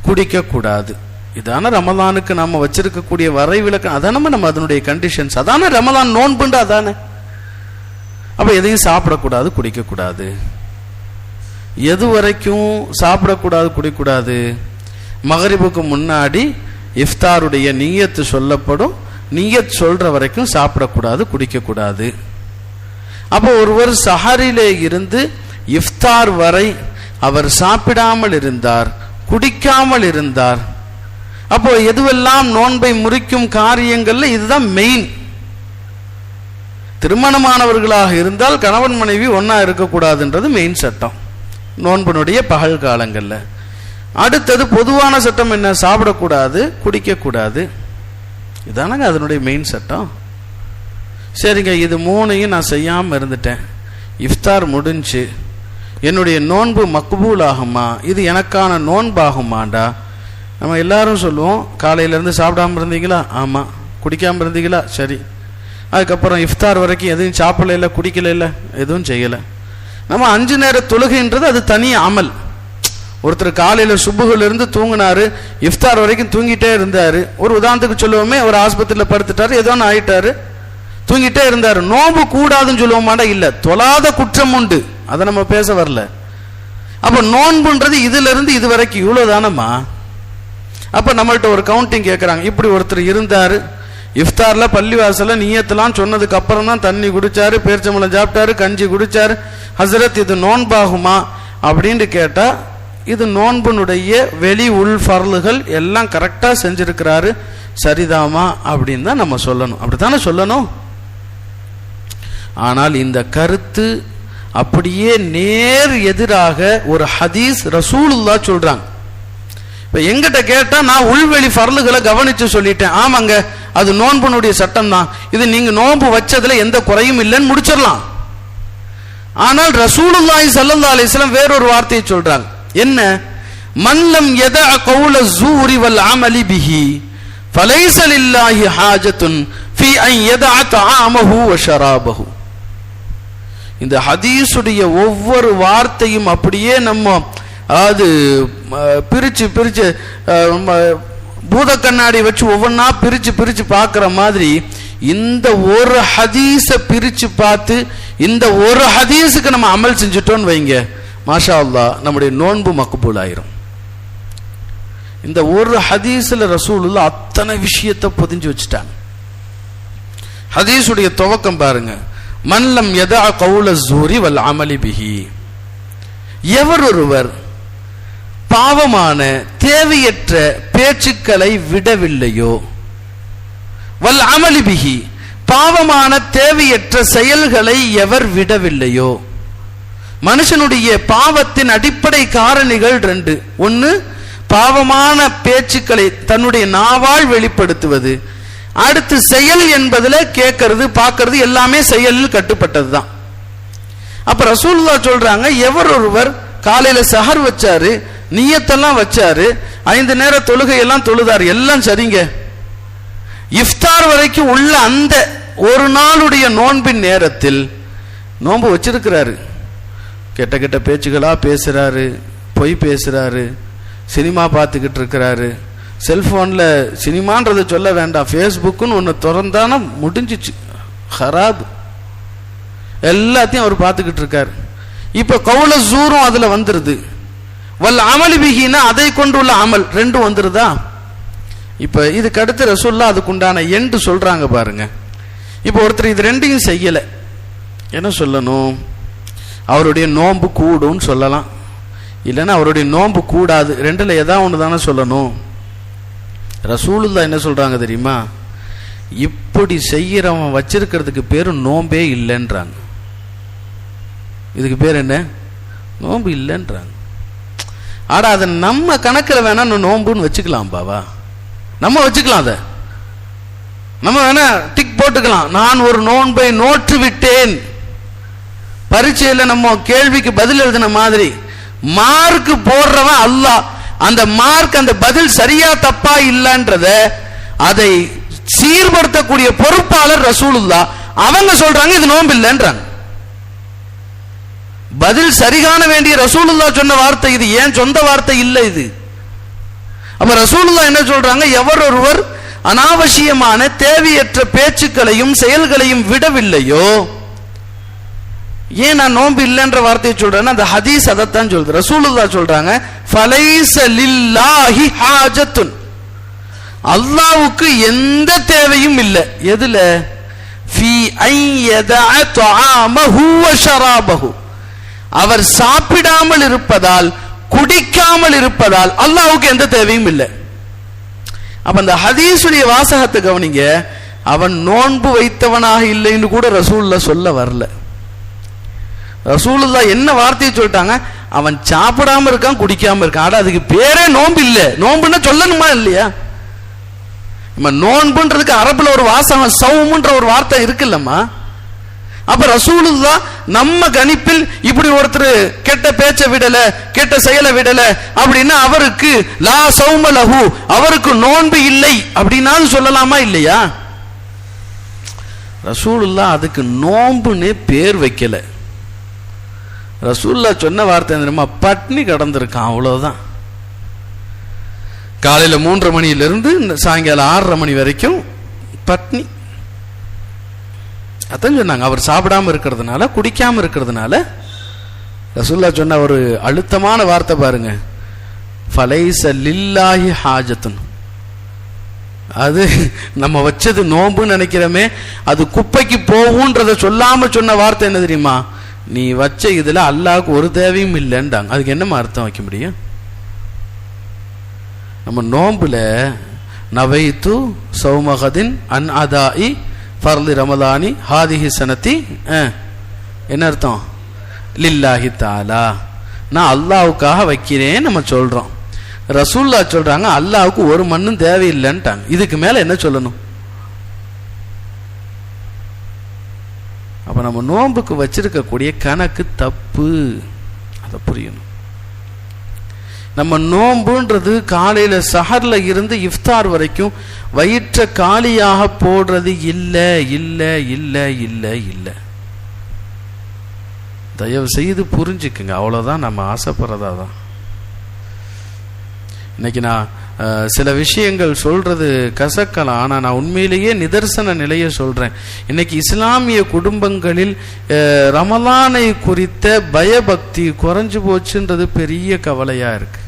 Speaker 1: குடிக்கக்கூடாது. இதான ரமலானுக்கு நம்ம வச்சிருக்கக்கூடிய வரைவிலக்கணம். அதான நம்ம அதனுடைய கண்டிஷன்ஸ். அதான ரமலான் நோன்புண்டு. அதானே. அப்ப எதையும் சாப்பிடக்கூடாது, குடிக்கக்கூடாது. எது வரைக்கும் சாப்பிடக்கூடாது, குடிக்கக்கூடாது? மகரிபுக்கு முன்னாடி இஃப்தாருடைய நியத்து சொல்லப்படும். நியத் சொல்ற வரைக்கும் சாப்பிடக்கூடாது, குடிக்கக்கூடாது. அப்போ ஒருவர் சஹரிலே இருந்து இஃப்தார் வரை அவர் சாப்பிடாமல் இருந்தார், குடிக்காமல் இருந்தார். அப்போ எதுவெல்லாம் நோன்பை முறிக்கும் காரியங்கள்ல இதுதான் மெயின். திருமணமானவர்களாக இருந்தால் கணவன் மனைவி ஒன்னா இருக்கக்கூடாதுன்றது மெயின் சட்டம் நோன்பனுடைய பகல் காலங்கள்ல. அடுத்தது பொதுவான சட்டம் என்ன, சாப்பிடக்கூடாது, குடிக்கக்கூடாது. இதானங்க அதனுடைய மெயின் சட்டம். சரிங்க, இது மூணையும் நான் செய்யாமல் இருந்துட்டேன், இஃப்தார் முடிஞ்சு, என்னுடைய நோன்பு மக்பூல் ஆகுமா, இது எனக்கான நோன்பாகுமாண்டா? நம்ம எல்லாரும் சொல்லுவோம், காலையிலேருந்து சாப்பிடாமல் இருந்தீங்களா? ஆமாம். குடிக்காமல் இருந்தீங்களா? சரி. அதுக்கப்புறம் இஃப்தார் வரைக்கும் எதுவும் சாப்பிடல இல்லை, குடிக்கல இல்லை, எதுவும் செய்யலை. நம்ம 5 நேர தொழுகைன்றது அது தனி அமல். ஒருத்தர் காலையில் சுபுகிலிருந்து தூங்கினாரு, இஃப்தார் வரைக்கும் தூங்கிட்டே இருந்தார். ஒரு உதாரணத்துக்கு சொல்லுவோமே, ஒரு ஆஸ்பத்திரியில் படுத்துட்டாரு, ஏதோ ஒன்று ஆயிட்டாரு, தூங்கிட்டே இருந்தார். நோம்பு கூடாதுன்னு சொல்லுவோமாண்டா? இல்லை, தொழாத குற்றம் உண்டு, அதை நம்ம பேச வரல. அப்போ நோன்புன்றது இதுல இருந்து இது வரைக்கும் இவ்வளோதானம்மா. அப்போ நம்மள்ட்ட ஒரு கவுண்டிங் கேட்குறாங்க. இப்படி ஒருத்தர் இருந்தார், இஃப்தார்ல பள்ளிவாசல நியத்தெல்லாம் சொன்னதுக்கு அப்புறம் தான் தண்ணி குடிச்சாரு, பேரிச்சம்பழம் சாப்பிட்டாரு, கஞ்சி குடிச்சாரு. ஹசரத், இது நோன்பாகுமா அப்படின்னு கேட்டா, இது நோன்புனுடைய வெளி உள் ஃபர்லுகள் எல்லாம் கரெக்டா செஞ்சிருக்கிறாரு, சரிதாமா அப்படின்னு தான் நம்ம சொல்லணும். அப்படித்தானே சொல்லணும். ஆனால் இந்த கருத்து அப்படியே நேர் எதிராக ஒரு ஹதீஸ் ரசூலுல்லாஹ் சொல்றாங்க. இப்ப எங்கிட்ட கேட்டா நான் உள்வெளி ஃபர்லுகளை கவனிச்சு சொல்லிட்டேன், ஆமாங்க அது நோன்புனுடைய சட்டம் தான், இது நீங்க நோன்பு வச்சதுல எந்த குறையும் இல்லைன்னு முடிச்சிடலாம். ஆனால் ரசூலுல்லாஹி ஸல்லல்லாஹு அலைஹி வஸல்லம் வேறொரு வார்த்தையை சொல்றாங்க. என்ன? மல்லம் யதஅ கௌல ஸூரி வல் அமலி பிஹி ஃபலைஸ லில்லாஹி ஹாஜத்துன் ஃபீ அன் யதஅ தஆமஹு வ ஷராபஹு. இந்த ஹதீஸுடைய ஒவ்வொரு வார்த்தையும் அப்படியே நம்ம அது பிரிச்சு பிரிச்சு பூத கண்ணாடி வச்சு ஒவ்வொன்னா பிரிச்சு பிரிச்சு பார்க்கிற மாதிரி இந்த ஒரு ஹதீஸ பிரிச்சு பார்த்து இந்த ஒரு ஹதீஸுக்கு நம்ம அமல் செஞ்சுட்டோன்னு வைங்க, மாஷா அல்லாஹ் நம்முடைய நோன்பு மக்பூல் ஆயிரும். இந்த ஒரு ஹதீஸ்ல ரசூலுல்லாஹ் அத்தனை விஷயத்தை பொதிஞ்சு வச்சுட்டாங்க. ஹதீஸுடைய துவக்கம் பாருங்க, மன்லம் யதஅ கௌல ஸூரி வல் அமலி பிஹி. எவர் ஒருவர் பாவமான தேவையற்ற பேச்சுக்களை விடவில்லையோ, வல் அமலி பிஹி பாவமான தேவையற்ற செயல்களை எவர் விடவில்லையோ. மனுஷனுடைய பாவத்தின் அடிப்படை காரணிகள் 2. ஒன்னு, பாவமான பேச்சுக்களை தன்னுடைய நாவால் வெளிப்படுத்துவது. அடுத்து செயல் என்பதுல கேட்கறது பார்க்கறது எல்லாமே செயலில் கட்டுப்பட்டது தான். அப்ப ரசூலுல்லாஹ் சொல்றாங்க, எவர் ஒருவர் காலையில சஹர் வச்சாரு, நியத்தெல்லாம் வச்சாரு, 5 நேர தொழுகையெல்லாம் தொழுதாரு, எல்லாம் சரிங்க, இஃப்தார் வரைக்கும் உள்ள அந்த ஒரு நாளுடைய நோன்பின் நேரத்தில் நோன்பு வச்சிருக்கிறாரு, கெட்ட கெட்ட பேச்சுகளா பேசுறாரு, பொய் பேசுறாரு, சினிமா பார்த்துக்கிட்டு இருக்கிறாரு. செல்போன்ல சினிமான்றதை சொல்ல வேண்டாம், ஃபேஸ்புக்குன்னு ஒன்று திறந்தானா முடிஞ்சிச்சு, ஹராப். எல்லாத்தையும் அவர் பார்த்துக்கிட்டு இருக்காரு. இப்ப கவுல ஜூரும் அதுல வந்துருது, வல் அமல் பிஹினா அதை கொண்டுள்ள அமல் ரெண்டும் வந்துருதா. இப்ப இதுக்கு அடுத்து ரசூலுல்லாஹ் அதுக்குண்டான எண்டு சொல்றாங்க பாருங்க. இப்ப ஒருத்தர் இது ரெண்டையும் செய்யல, என்ன சொல்லணும்? அவருடைய நோன்பு கூடும்னு சொல்லலாம், இல்லைன்னா அவருடைய நோன்பு கூடாது, ரெண்டுல ஏதாவது ஒன்று தானே சொல்லணும். ரசூலுல்லாஹ் என்ன சொல்றாங்க தெரியுமா? இப்படி செய்யறவன் வச்சிருக்கிறதுக்கு பேரு நோன்பே இல்லைன்றாங்க. இதுக்கு பேர் என்ன? நோன்பு இல்லைன்றாங்க. ஆடா அதை நம்ம கணக்கில் வேணா நோன்புன்னு வச்சுக்கலாம் பாவா, நம்ம வச்சுக்கலாம், அதை நம்ம வேணா டிக் போட்டுக்கலாம். நான் ஒரு நோன்பை நோற்று விட்டேன். பரீட்சையில் நம்ம கேள்விக்கு பதில் எழுதின மாதிரி மார்க் போடுறவன் அல்லாஹ். அந்த மார்க், அந்த பதில் சரியா தப்பா இல்லன்றத அதை சீர்படுத்தக்கூடிய பொறுப்பாளர் ரசூலுல்லாஹ். அவங்க சொல்றாங்க இது நோன்பு இல்லைன்றாங்க. பதில் சரிகாண வேண்டிய ரசூலுல்லாஹ் சொன்ன வார்த்தை இது, ஏன் சொந்த வார்த்தை இல்லை இது. அப்ப ரசூலுல்லாஹ் என்ன சொல்றாங்க? எவர் ஒருவர் அனாவசியமான தேவையற்ற பேச்சுக்களையும் செயல்களையும் விடவில்லையோ, ஏன் நான் நோன்பு இல்லைன்ற வார்த்தையை சொல்றேன்னா அந்த ஹதீஸ் அதைத்தான் சொல்றது. ரசூலுல்லாஹ் சொல்றாங்க, ஃபலைஸ லில்லாஹி ஹாஜத்துன், அல்லாஹ்வுக்கு எந்த தேவையும் இல்லை. எதுல? ஃபீ ஐயதஅ துஆமஹு வ ஷராபஹு, அவர் சாப்பிடாமல் இருப்பதால், குடிக்காமல் இருப்பதால் அல்லாஹ்வுக்கு எந்த தேவையும் இல்லை. அப்ப அந்த ஹதீஸுடைய வாசகத்தை கவனிங்க. அவன் நோன்பு வைத்தவனாக இல்லைன்னு கூட ரசூலுல்லாஹ் சொல்ல வரல. ரசூலுல்லாஹ் என்ன வார்த்தையை சொல்லிட்டாங்க? அவன் சாப்பிடாம இருக்கான், குடிக்காம இருக்கான். ஆனா அதுக்கு பேரே நோன்பு இல்லை. நோன்புன்னா சொல்லணுமா இல்லையா? நோன்புன்றதுக்கு அரபுல ஒரு வாசகம் சௌமுன்ற ஒரு வார்த்தை இருக்குல்லம்மா. அப்ப ரசூலுல்லாஹ் நம்ம கணிப்பில் இப்படி ஒருத்தர் கெட்ட பேச்ச விடல, கெட்ட செயலை விடல அப்படின்னா அவருக்கு லா சௌம லஹு, அவருக்கு நோன்பு இல்லை அப்படின்னா சொல்லலாமா இல்லையா? ரசூலுல்லாஹ் அதுக்கு நோன்புன்னு பேர் வைக்கல. ரசூலுல்லாஹ் சொன்ன வார்த்தை தெரியுமா? பட்னி கடந்திருக்கான், அவ்வளவுதான். காலையில 3:30 மணியிலிருந்து சாயங்காலம் 6:30 மணி வரைக்கும் பட்னி. அதான் சொன்னாங்க. அவர் சாப்பிடாம இருக்கிறதுனால, குடிக்காம இருக்கிறதுனால. ரசூலுல்லாஹ் சொன்ன ஒரு அழுத்தமான வார்த்தை பாருங்க, ஃபலைஸ லில்லாஹி ஹாஜத்துன். அது நம்ம வச்சது நோம்புன்னு நினைக்கிறோமே, அது குப்பைக்கு போகும்ன்றத சொல்லாம சொன்ன வார்த்தை என்ன தெரியுமா? நீ வச்ச இதுல அல்லாஹ்வுக்கு ஒரு தேவையும் இல்லைன்றாங்க. அதுக்கு என்னமா அர்த்தம் வைக்க முடியும்? நம்ம நோம்புல நவைத்து சௌமகதின் அன் அதாஇ ஃபர்லி ரமலானி ஹாதிஹி சனதி, என்ன அர்த்தம்? லில்லாஹி தஆலா, நான் அல்லாஹ்வுக்காக வைக்கிறேன் நம்ம சொல்றோம். ரசூலுல்லாஹ் சொல்றாங்க அல்லாஹ்வுக்கு ஒரு மண்ணும் தேவையில்லைன்ட்டாங்க. இதுக்கு மேல என்ன சொல்லணும்? அப்ப நம்ம நோன்புக்கு வச்சிருக்கக்கூடிய கணக்கு தப்பு, அதை புரியணும். நம்ம நோன்புன்றது காலையில சஹர்ல இருந்து இஃப்தார் வரைக்கும் வயிற்ற காலியாக போடுறது இல்ல இல்ல இல்ல இல்ல இல்ல. தயவு செய்து புரிஞ்சுக்குங்க, அவ்வளவுதான். நம்ம ஆசைப்படுறதா தான். இன்னைக்கு நான் சில விஷயங்கள் சொல்றது கசக்கலாம், ஆனா நான் உண்மையிலேயே நிதர்சன நிலையை சொல்றேன். இன்னைக்கு இஸ்லாமிய குடும்பங்களில் ரமலானை குறித்த பயபக்தி குறைஞ்சு போச்சுன்றது பெரிய கவலையா இருக்கு.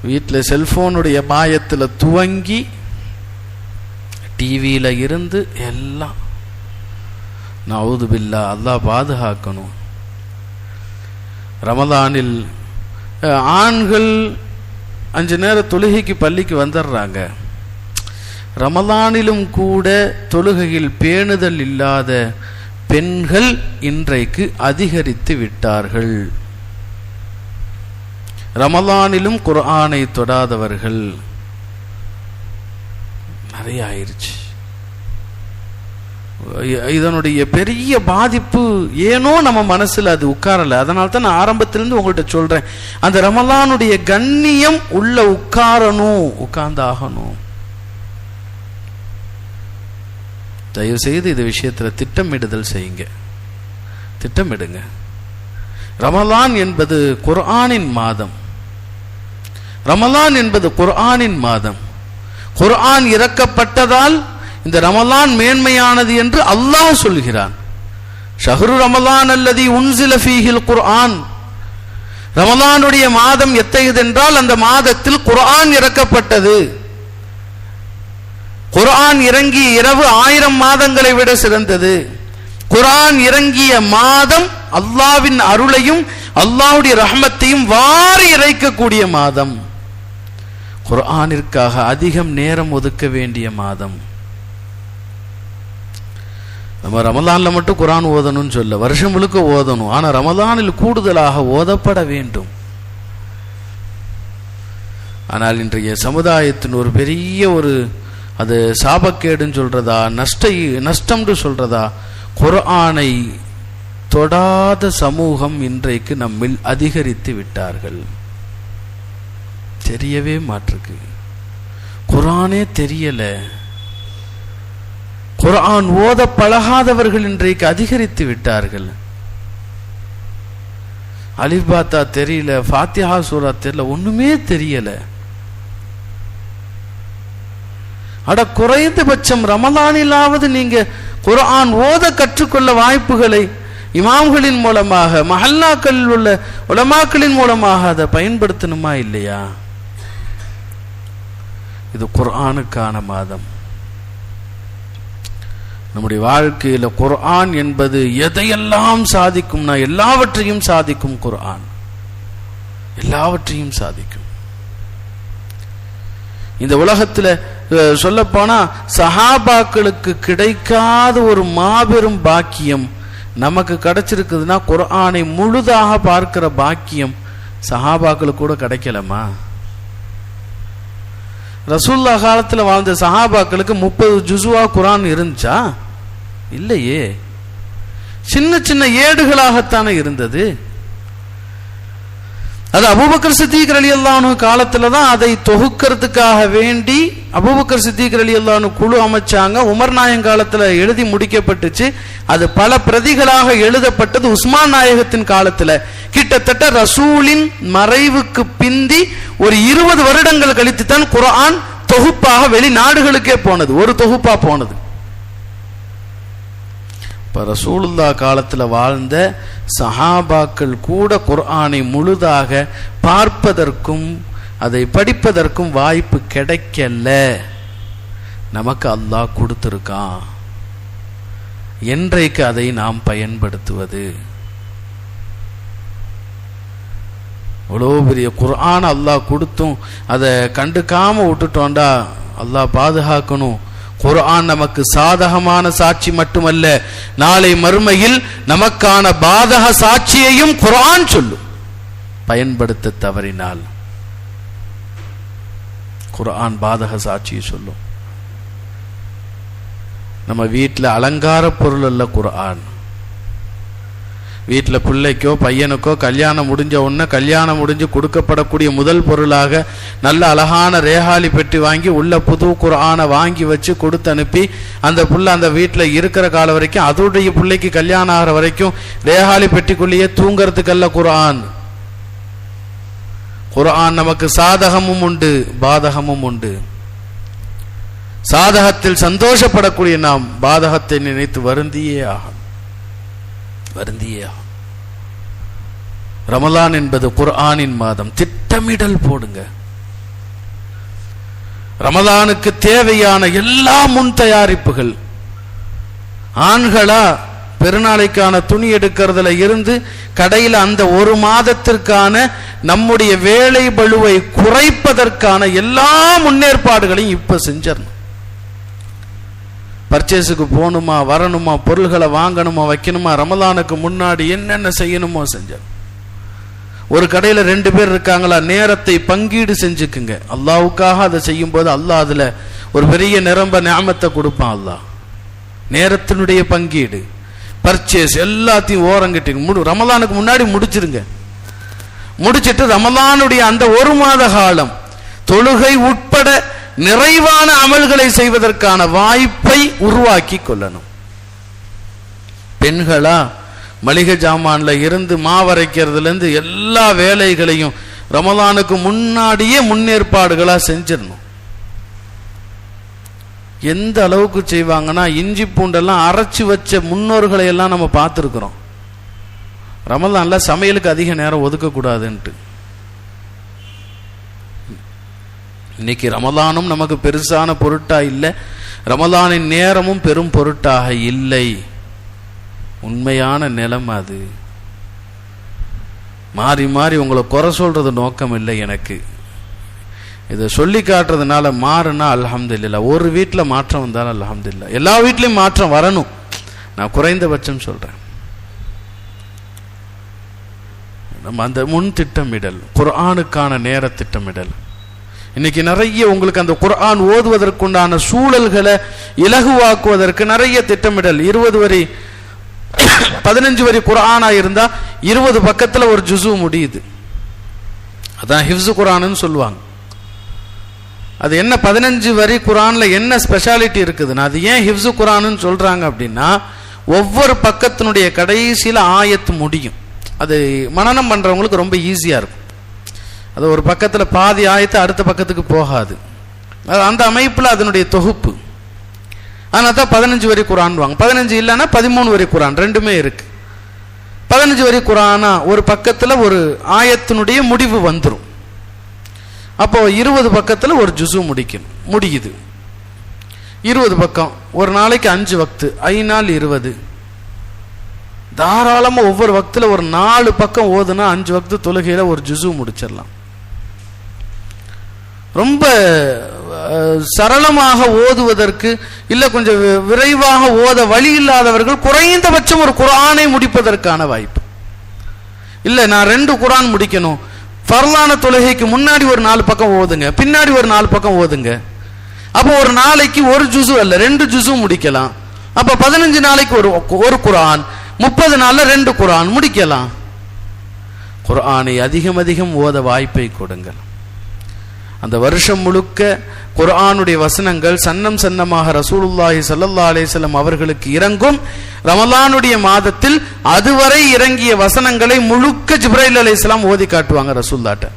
Speaker 1: வீட்டில் செல்போனுடைய மாயத்துல துவங்கி டிவியில இருந்து எல்லாம், நவுது பில்லா, அல்லாஹ் பாதுகாக்கணும். ரமலானில் ஆண்கள் 5 நேர தொழுகைக்கு பள்ளிக்கு வந்துடுறாங்க. ரமலானிலும் கூட தொழுகையில் பேணுதல் இல்லாத பெண்கள் இன்றைக்கு அதிகரித்து விட்டார்கள். ரமலானிலும் குர்ஆனை தொடாதவர்கள் நிறைய ஆயிருச்சு. இதனுடைய பெரிய பாதிப்பு ஏனோ நம்ம மனசுல அது உட்காரல. அதனால தான் நான் ஆரம்பத்திலிருந்து உங்கள்கிட்ட சொல்றேன், அந்த ரமலானுடைய கண்ணியம் உள்ள உட்காரணும், உட்கார்ந்தாகணும். தயவு செய்து இந்த விஷயத்துல திட்டமிடுதல் செய்யுங்க. திட்டமிடுங்க. ரமலான் என்பது குர்ஆனின் மாதம். ரமலான் என்பது குர்ஆனின் மாதம். குர்ஆன் இறக்கப்பட்டதால் இந்த ரமலான் மேன்மையானது என்று அல்லாஹ் சொல்கிறான். ஷஹ்ரு ரமலான் அல்லதி உன்சில ஃபீஹில் குர்ஆன். ரமலானுடைய மாதம் எத்தகையது என்றால் அந்த மாதத்தில் குர்ஆன் இறக்கப்பட்டது. குர்ஆன் இறங்கிய இரவு 1000 மாதங்களை விட சிறந்தது. குர்ஆன் இறங்கிய மாதம் அல்லாஹ்வின் அருளையும் அல்லாஹ்வுடைய ரஹ்மத்தையும் வாரி இறைக்கக்கூடிய மாதம். குர்ஆனிற்காக அதிகம் நேரம் ஒதுக்க வேண்டிய மாதம். நம்ம ரமலான்ல மட்டும் குர்ஆன் ஓதணும்னு சொல்ல, வருஷம் முழுக்க ஓதணும். ஆனா ரமலானில் கூடுதலாக ஓதப்பட வேண்டும். ஆனால் இன்றைய சமுதாயத்தின் ஒரு பெரிய ஒரு அது சாபக்கேடுன்னு சொல்றதா, நஷ்டம்னு சொல்றதா, குர்ஆனை தொடாத சமூகம் இன்றைக்கு நம்மில் அதிகரித்து விட்டார்கள். தெரியவே மாட்டிருக்கு. குர்ஆனே தெரியல. குர்ஆன் ஓத பழகாதவர்கள் இன்றைக்கு அதிகரித்து விட்டார்கள். அலிஃப் பாத்தா தெரியல, ஃபாத்திஹா சூரா தெரியல, ஒண்ணுமே தெரியல. அட குறைந்தபட்சம் ரமலானிலாவது நீங்க குர்ஆன் ஓத கற்றுக்கொள்ள வாய்ப்புகளை இமாம்களின் மூலமாக, மஹல்லாக்களில் உள்ள உலமாக்களின் மூலமாக அதை பயன்படுத்தணுமா இல்லையா? இது குர்ஆனுக்கான மாதம். நம்முடைய வாழ்க்கையில குர்ஆன் என்பது எதையெல்லாம் சாதிக்கும்னா எல்லாவற்றையும் சாதிக்கும். குர்ஆன் எல்லாவற்றையும் சாதிக்கும். இந்த உலகத்துல சொல்ல போனா சஹாபாக்களுக்கு கிடைக்காத ஒரு மாபெரும் பாக்கியம் நமக்கு கிடைச்சிருக்குதுன்னா குர்ஆனை முழுதாக பார்க்கிற பாக்கியம் சஹாபாக்களுக்கு கூட கிடைக்கலமா? ரசூலுல்லாஹ் காலத்துல வாழ்ந்த சஹாபாக்களுக்கு 30 ஜுஸுவா குர்ஆன் இருந்துச்சா? இல்லையே. சின்ன சின்ன ஏடுகளாகத்தானே இருந்தது. அது அபூபக்கர் சித்திக் ரலியல்லாஹு அன்ஹு காலத்துல தான் அதை தொகுக்கிறதுக்காக வேண்டி அபூபக்கர் சித்திக் ரலியல்லாஹு அன்ஹு குழு அமைச்சாங்க. உமர் நாயகம் காலத்துல எழுதி முடிக்கப்பட்டுச்சு. அது பல பிரதிகளாக எழுதப்பட்டது உஸ்மான் நாயகத்தின் காலத்துல. கிட்டத்தட்ட ரசூலின் மறைவுக்கு பிந்தி ஒரு 20 வருடங்கள் கழித்து தான் குர்ஆன் தொகுப்பாக வெளிநாடுகளுக்கே போனது. ஒரு தொகுப்பா போனது. இப்ப ரசூலுல்லாஹ் காலத்துல வாழ்ந்த சஹாபாக்கள் கூட குர்ஆனை முழுதாக பார்ப்பதற்கும் அதை படிப்பதற்கும் வாய்ப்பு கிடைக்கல. நமக்கு அல்லாஹ் கொடுத்திருக்கான். என்றைக்கு அதை நாம் பயன்படுத்துவது? அவ்வளோ பெரிய குர்ஆன் அல்லாஹ் கொடுத்தும் அதை கண்டுக்காம விட்டுட்டோண்டா அல்லாஹ் பாதுகாக்கணும். குர்ஆன் நமக்கு சாதகமான சாட்சி மட்டுமல்ல, நாளை மறுமையில் நமக்கான பாதக சாட்சியையும் குர்ஆன் சொல்லும். பயன்படுத்த தவறினால் குர்ஆன் பாதக சாட்சியை சொல்லும். நம்ம வீட்டில் அலங்கார பொருள் அல்ல குர்ஆன். வீட்டில் பிள்ளைக்கோ பையனுக்கோ கல்யாணம் முடிஞ்ச உடனே கல்யாணம் முடிஞ்சு கொடுக்கப்படக்கூடிய முதல் பொருளாக நல்ல அழகான ரேஹாலி பெட்டி வாங்கி உள்ள புது குர்ஆனை வாங்கி வச்சு கொடுத்து அனுப்பி அந்த புள்ள அந்த வீட்டில் இருக்கிற காலம் வரைக்கும் அதோடைய பிள்ளைக்கு கல்யாணம் ஆகிற வரைக்கும் ரேஹாலி பெட்டிக்குள்ளேயே தூங்கிறதுக்கல்ல குர்ஆன். குர்ஆன் நமக்கு சாதகமும் உண்டு பாதகமும் உண்டு. சாதகத்தில் சந்தோஷப்படக்கூடிய நாம் பாதகத்தை நினைத்து வருந்தியே ஆகும். ரமலான் என்பது குர்ஆனின் மாதம். திட்டமிடல் போடுங்க. ரமலானுக்கு தேவையான எல்லா முன் தயாரிப்புகள், ஆண்களா பெருநாளைக்கான துணி எடுக்கிறதுல இருந்து கடையில் அந்த ஒரு மாதத்திற்கான நம்முடைய வேலை பளுவை குறைப்பதற்கான எல்லா முன்னேற்பாடுகளையும் இப்ப செஞ்சிடணும். பர்ச்சேஸுக்கு போகணுமா, வரணுமா, பொருள்களை வாங்கணுமா, வைக்கணுமா, ரமலானுக்கு முன்னாடி என்னென்ன செய்யணுமோ செஞ்சார். ஒரு கடையில் 2 பேர் இருக்காங்களா, நேரத்தை பங்கீடு செஞ்சுக்குங்க. அல்லாவுக்காக அதை செய்யும் போது அல்லாஹ் அதுல ஒரு பெரிய நிரம்ப நியாமத்தை கொடுப்பான். அல்லாஹ் நேரத்தினுடைய பங்கீடு, பர்ச்சேஸ் எல்லாத்தையும் ஓரங்கிட்டு ரமலானுக்கு முன்னாடி முடிச்சிருங்க. முடிச்சிட்டு ரமலானுடைய அந்த ஒரு மாத காலம் தொழுகை உட்பட நிறைவான அமல்களை செய்வதற்கான வாய்ப்பை உருவாக்கி கொள்ளணும். பெண்களா மளிகை ஜாமான்ல இருந்து மாவரைக்கிறதுலேருந்து எல்லா வேலைகளையும் ரமலானுக்கு முன்னாடியே முன்னேற்பாடுகளா செஞ்சிடணும். எந்த அளவுக்கு செய்வாங்கன்னா, இஞ்சி பூண்டெல்லாம் அரைச்சி வச்ச முன்னோர்களை எல்லாம் நம்ம பார்த்துருக்குறோம். ரமலான்ல சமையலுக்கு அதிக நேரம் ஒதுக்கக்கூடாதுன்ட்டு. இன்னைக்கு ரமலானும் நமக்கு பெருசான பொருட்டா இல்லை, ரமலானின் நேரமும் பெரும் பொருட்டாக இல்லை. உண்மையான நிலைமை அது. மாறி மாறி உங்களை குறை சொல்றது நோக்கம் இல்லை எனக்கு. இதை சொல்லி காட்டுறதுனால மாறுனா அல்ஹம்துலில்லாஹ். ஒரு வீட்டில் மாற்றம் வந்தாலும் அல்ஹம்துலில்லாஹ். எல்லா வீட்லையும் மாற்றம் வரணும், நான் குறைந்தபட்சம் சொல்றேன். நம்ம அந்த முன் திட்டமிடல், குர்ஆனுக்கான நேர திட்டமிடல். இன்னைக்கு நிறைய உங்களுக்கு அந்த குர்ஆன் ஓதுவதற்குண்டான சூழல்களை இலகுவாக்குவதற்கு நிறைய திட்டமிடல். 20 வரி 15 வரி குர்ஆனா இருந்தா 20 பக்கத்துல ஒரு ஜுஸு முடியுது. அதான் ஹிஃப்ஸ் குர்ஆன்னு சொல்லுவாங்க. அது என்ன 15 வரி குர்ஆன்ல என்ன ஸ்பெஷாலிட்டி இருக்குதுன்னா, அது ஏன் ஹிஃப்ஸ் குர்ஆன்னு சொல்றாங்க அப்படின்னா, ஒவ்வொரு பக்கத்தினுடைய கடைசியில ஆயத்து முடியும். அது மனனம் பண்றவங்களுக்கு ரொம்ப ஈஸியா இருக்கும். அது ஒரு பக்கத்துல பாதி ஆயத்து அடுத்த பக்கத்துக்கு போகாது. அந்த அமைப்புல அதனுடைய தொகுப்பு. அதனால தான் 15 வரி குர்ஆன் வாங்க. 15 இல்லைன்னா 13 வரி குர்ஆன் ரெண்டுமே இருக்கு. 15 வரி குர்ஆனா ஒரு பக்கத்துல ஒரு ஆயத்தினுடைய முடிவு வந்துடும். அப்போ 20 பக்கத்துல ஒரு ஜுஸு முடியுது. 20 பக்கம், ஒரு நாளைக்கு 5 வக்து, 5 நாள் 20. தாராளமா ஒவ்வொரு வக்துல ஒரு 4 பக்கம் ஓதுனா 5 வக்து தொழுகையில ஒரு ஜுஸு முடிச்சிடலாம். ரொம்ப சரளமாக ஓதுவதற்கு இல்ல கொஞ்சம் விரைவாக ஓத வழி இல்லாதவர்கள் குறைந்தபட்சம் ஒரு குர்ஆனை முடிப்பதற்கான வாய்ப்பு. இல்ல நான் 2 குர்ஆன் முடிக்கணும், ஃபர்லான தொழுகைக்கு முன்னாடி ஒரு 4 பக்கம் ஓதுங்க, பின்னாடி ஒரு 4 பக்கம் ஓதுங்க. அப்போ ஒரு நாளைக்கு ஒரு ஜுஸு அல்ல 2 ஜுஸு முடிக்கலாம். அப்ப 15 நாளைக்கு ஒரு குர்ஆன், 30 நாள்ல 2 குர்ஆன் முடிக்கலாம். குர்ஆனை அதிகம் அதிகம் ஓத வாய்ப்பை கொடுங்கள். அந்த வருஷம் முழுக்க குர்ஆனுடைய வசனங்கள் சன்னம் சன்னமாக ரசூலுல்லாஹி ஸல்லல்லாஹு அலைஹி வஸல்லம் அவர்களுக்கு இறங்கும். ரமலானுடைய மாதத்தில் அதுவரை இறங்கிய வசனங்களை முழுக்க ஜிப்ரைல் அலைஹிஸ்ஸலாம் ஓதி காட்டுவாங்க, ரசூலுல்லாஹ்ட்ட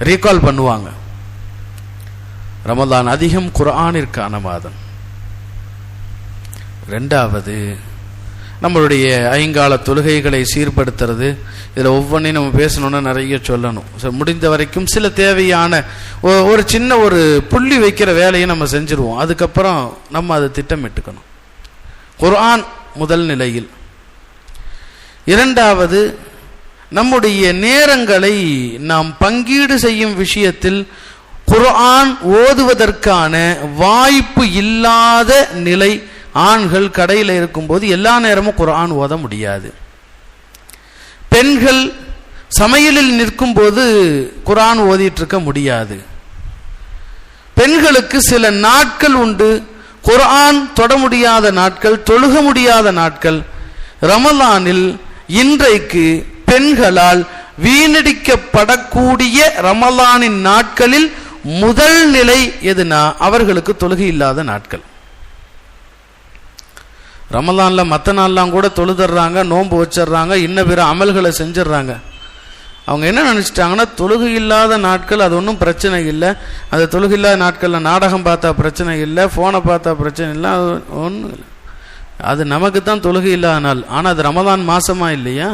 Speaker 1: ரீகால் பண்ணுவாங்க. ரமலான் அதிகம் குர்ஆனிற்கான மாதம். இரண்டாவது, நம்மளுடைய ஐங்கால தொழுகைகளை சீர்படுத்துறது. இதில் ஒவ்வொன்றையும் நம்ம பேசணும்னா நிறைய சொல்லணும். முடிந்த வரைக்கும் சில தேவையான ஒரு சின்ன ஒரு புள்ளி வைக்கிற வேலையை நம்ம செஞ்சிருவோம். அதுக்கப்புறம் நம்ம அதை திட்டமிட்டுக்கணும். குர்ஆன் முதல் நிலையில். இரண்டாவது, நம்முடைய நேரங்களை நாம் பங்கீடு செய்யும் விஷயத்தில் குர்ஆன் ஓதுவதற்கான வாய்ப்பு இல்லாத நிலை. ஆண்கள் கடையில் இருக்கும்போது எல்லா நேரமும் குர்ஆன் ஓத முடியாது. பெண்கள் சமையலில் நிற்கும் போது குர்ஆன் ஓதிட்டு இருக்க முடியாது. பெண்களுக்கு சில நாட்கள் உண்டு, குர்ஆன் தொட முடியாத நாட்கள், தொழுக முடியாத நாட்கள். ரமலானில் இன்றைக்கு பெண்களால் வீணடிக்கப்படக்கூடிய ரமலானின் நாட்களில் முதல் நிலை எதுனா அவர்களுக்கு தொழுகை இல்லாத நாட்கள். ரமலான்ல மற்ற நாள்லாம் கூட தொழுதுறாங்க, நோன்பு வச்சிடறாங்க, இன்ன பிற அமல்களை செஞ்சிடறாங்க. அவங்க என்ன நினைச்சிட்டாங்கன்னா, தொழுகை இல்லாத நாட்கள் அது ஒன்றும் பிரச்சனை இல்லை, அது தொழுகை இல்லாத நாட்களில் நாடகம் பார்த்தா பிரச்சனை இல்லை, ஃபோனை பார்த்தா பிரச்சனை இல்லை, அது ஒன்றும் இல்லை, அது நமக்கு தான் தொழுகை இல்லாத நாள். ஆனால் அது ரமலான் மாசமா இல்லையா?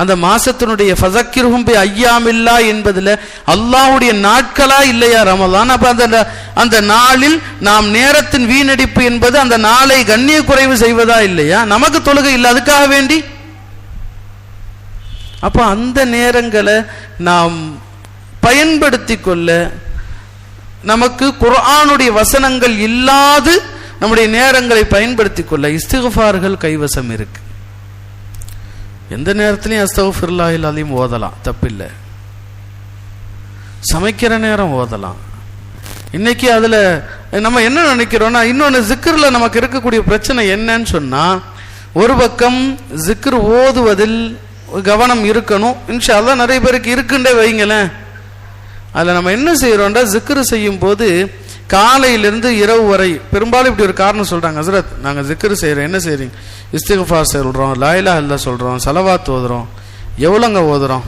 Speaker 1: அந்த மாசத்தினுடைய ஃபஸக்கிர்ஹும் பி அய்யாமில்லா என்பதுல அல்லாஹ்வுடைய நாட்களா இல்லையா ரமலான்? அப்ப அந்த நாளில் நாம் நேரத்தின் வீணடிப்பு என்பது அந்த நாளை கண்ணிய குறைவு செய்வதா இல்லையா? நமக்கு தொழுகை இல்லை அதுக்காக வேண்டி. அப்ப அந்த நேரங்களை நாம் பயன்படுத்தி கொள்ள, நமக்கு குர்ஆனுடைய வசனங்கள் இல்லாது நம்முடைய நேரங்களை பயன்படுத்தி கொள்ள இஸ்திக்ஃபார்கள் கைவசம் இருக்கு. எந்த நேரத்திலையும் அஸ்தக்ஃபிருல்லாஹில் அலீம் ஓதலாம், தப்பில்லை. சமைக்கிற நேரம் ஓதலாம். இன்னைக்கு அதுல நம்ம என்ன நினைக்கிறோம்னா, இன்னொன்று ஜிக்ர்ல நமக்கு இருக்கக்கூடிய பிரச்சனை என்னன்னு சொன்னா, ஒரு பக்கம் ஜிக்ர் ஓதுவதில் கவனம் இருக்கணும். இன்ஷா அல்லாஹ் நிறைய பேருக்கு இருக்குண்டே வைங்களேன். அதுல நம்ம என்ன செய்யறோம்டா, ஜிக்ர் செய்யும் போது காலையிலிருந்து இரவு வரை பெரும்பாலும் இப்படி ஒரு காரணம் சொல்றாங்க. ஹஸ்ரத், நாங்க ஜிக்ர் செய்யறோம், என்ன செய்றீங்க? இஸ்திக்ஃபார் சொல்றோம், லா இலாஹ இல்லல்லாஹ் சொல்றோம், ஸலவாத் ஓதுறோம். எவ்வளோங்க ஓதுறோம்?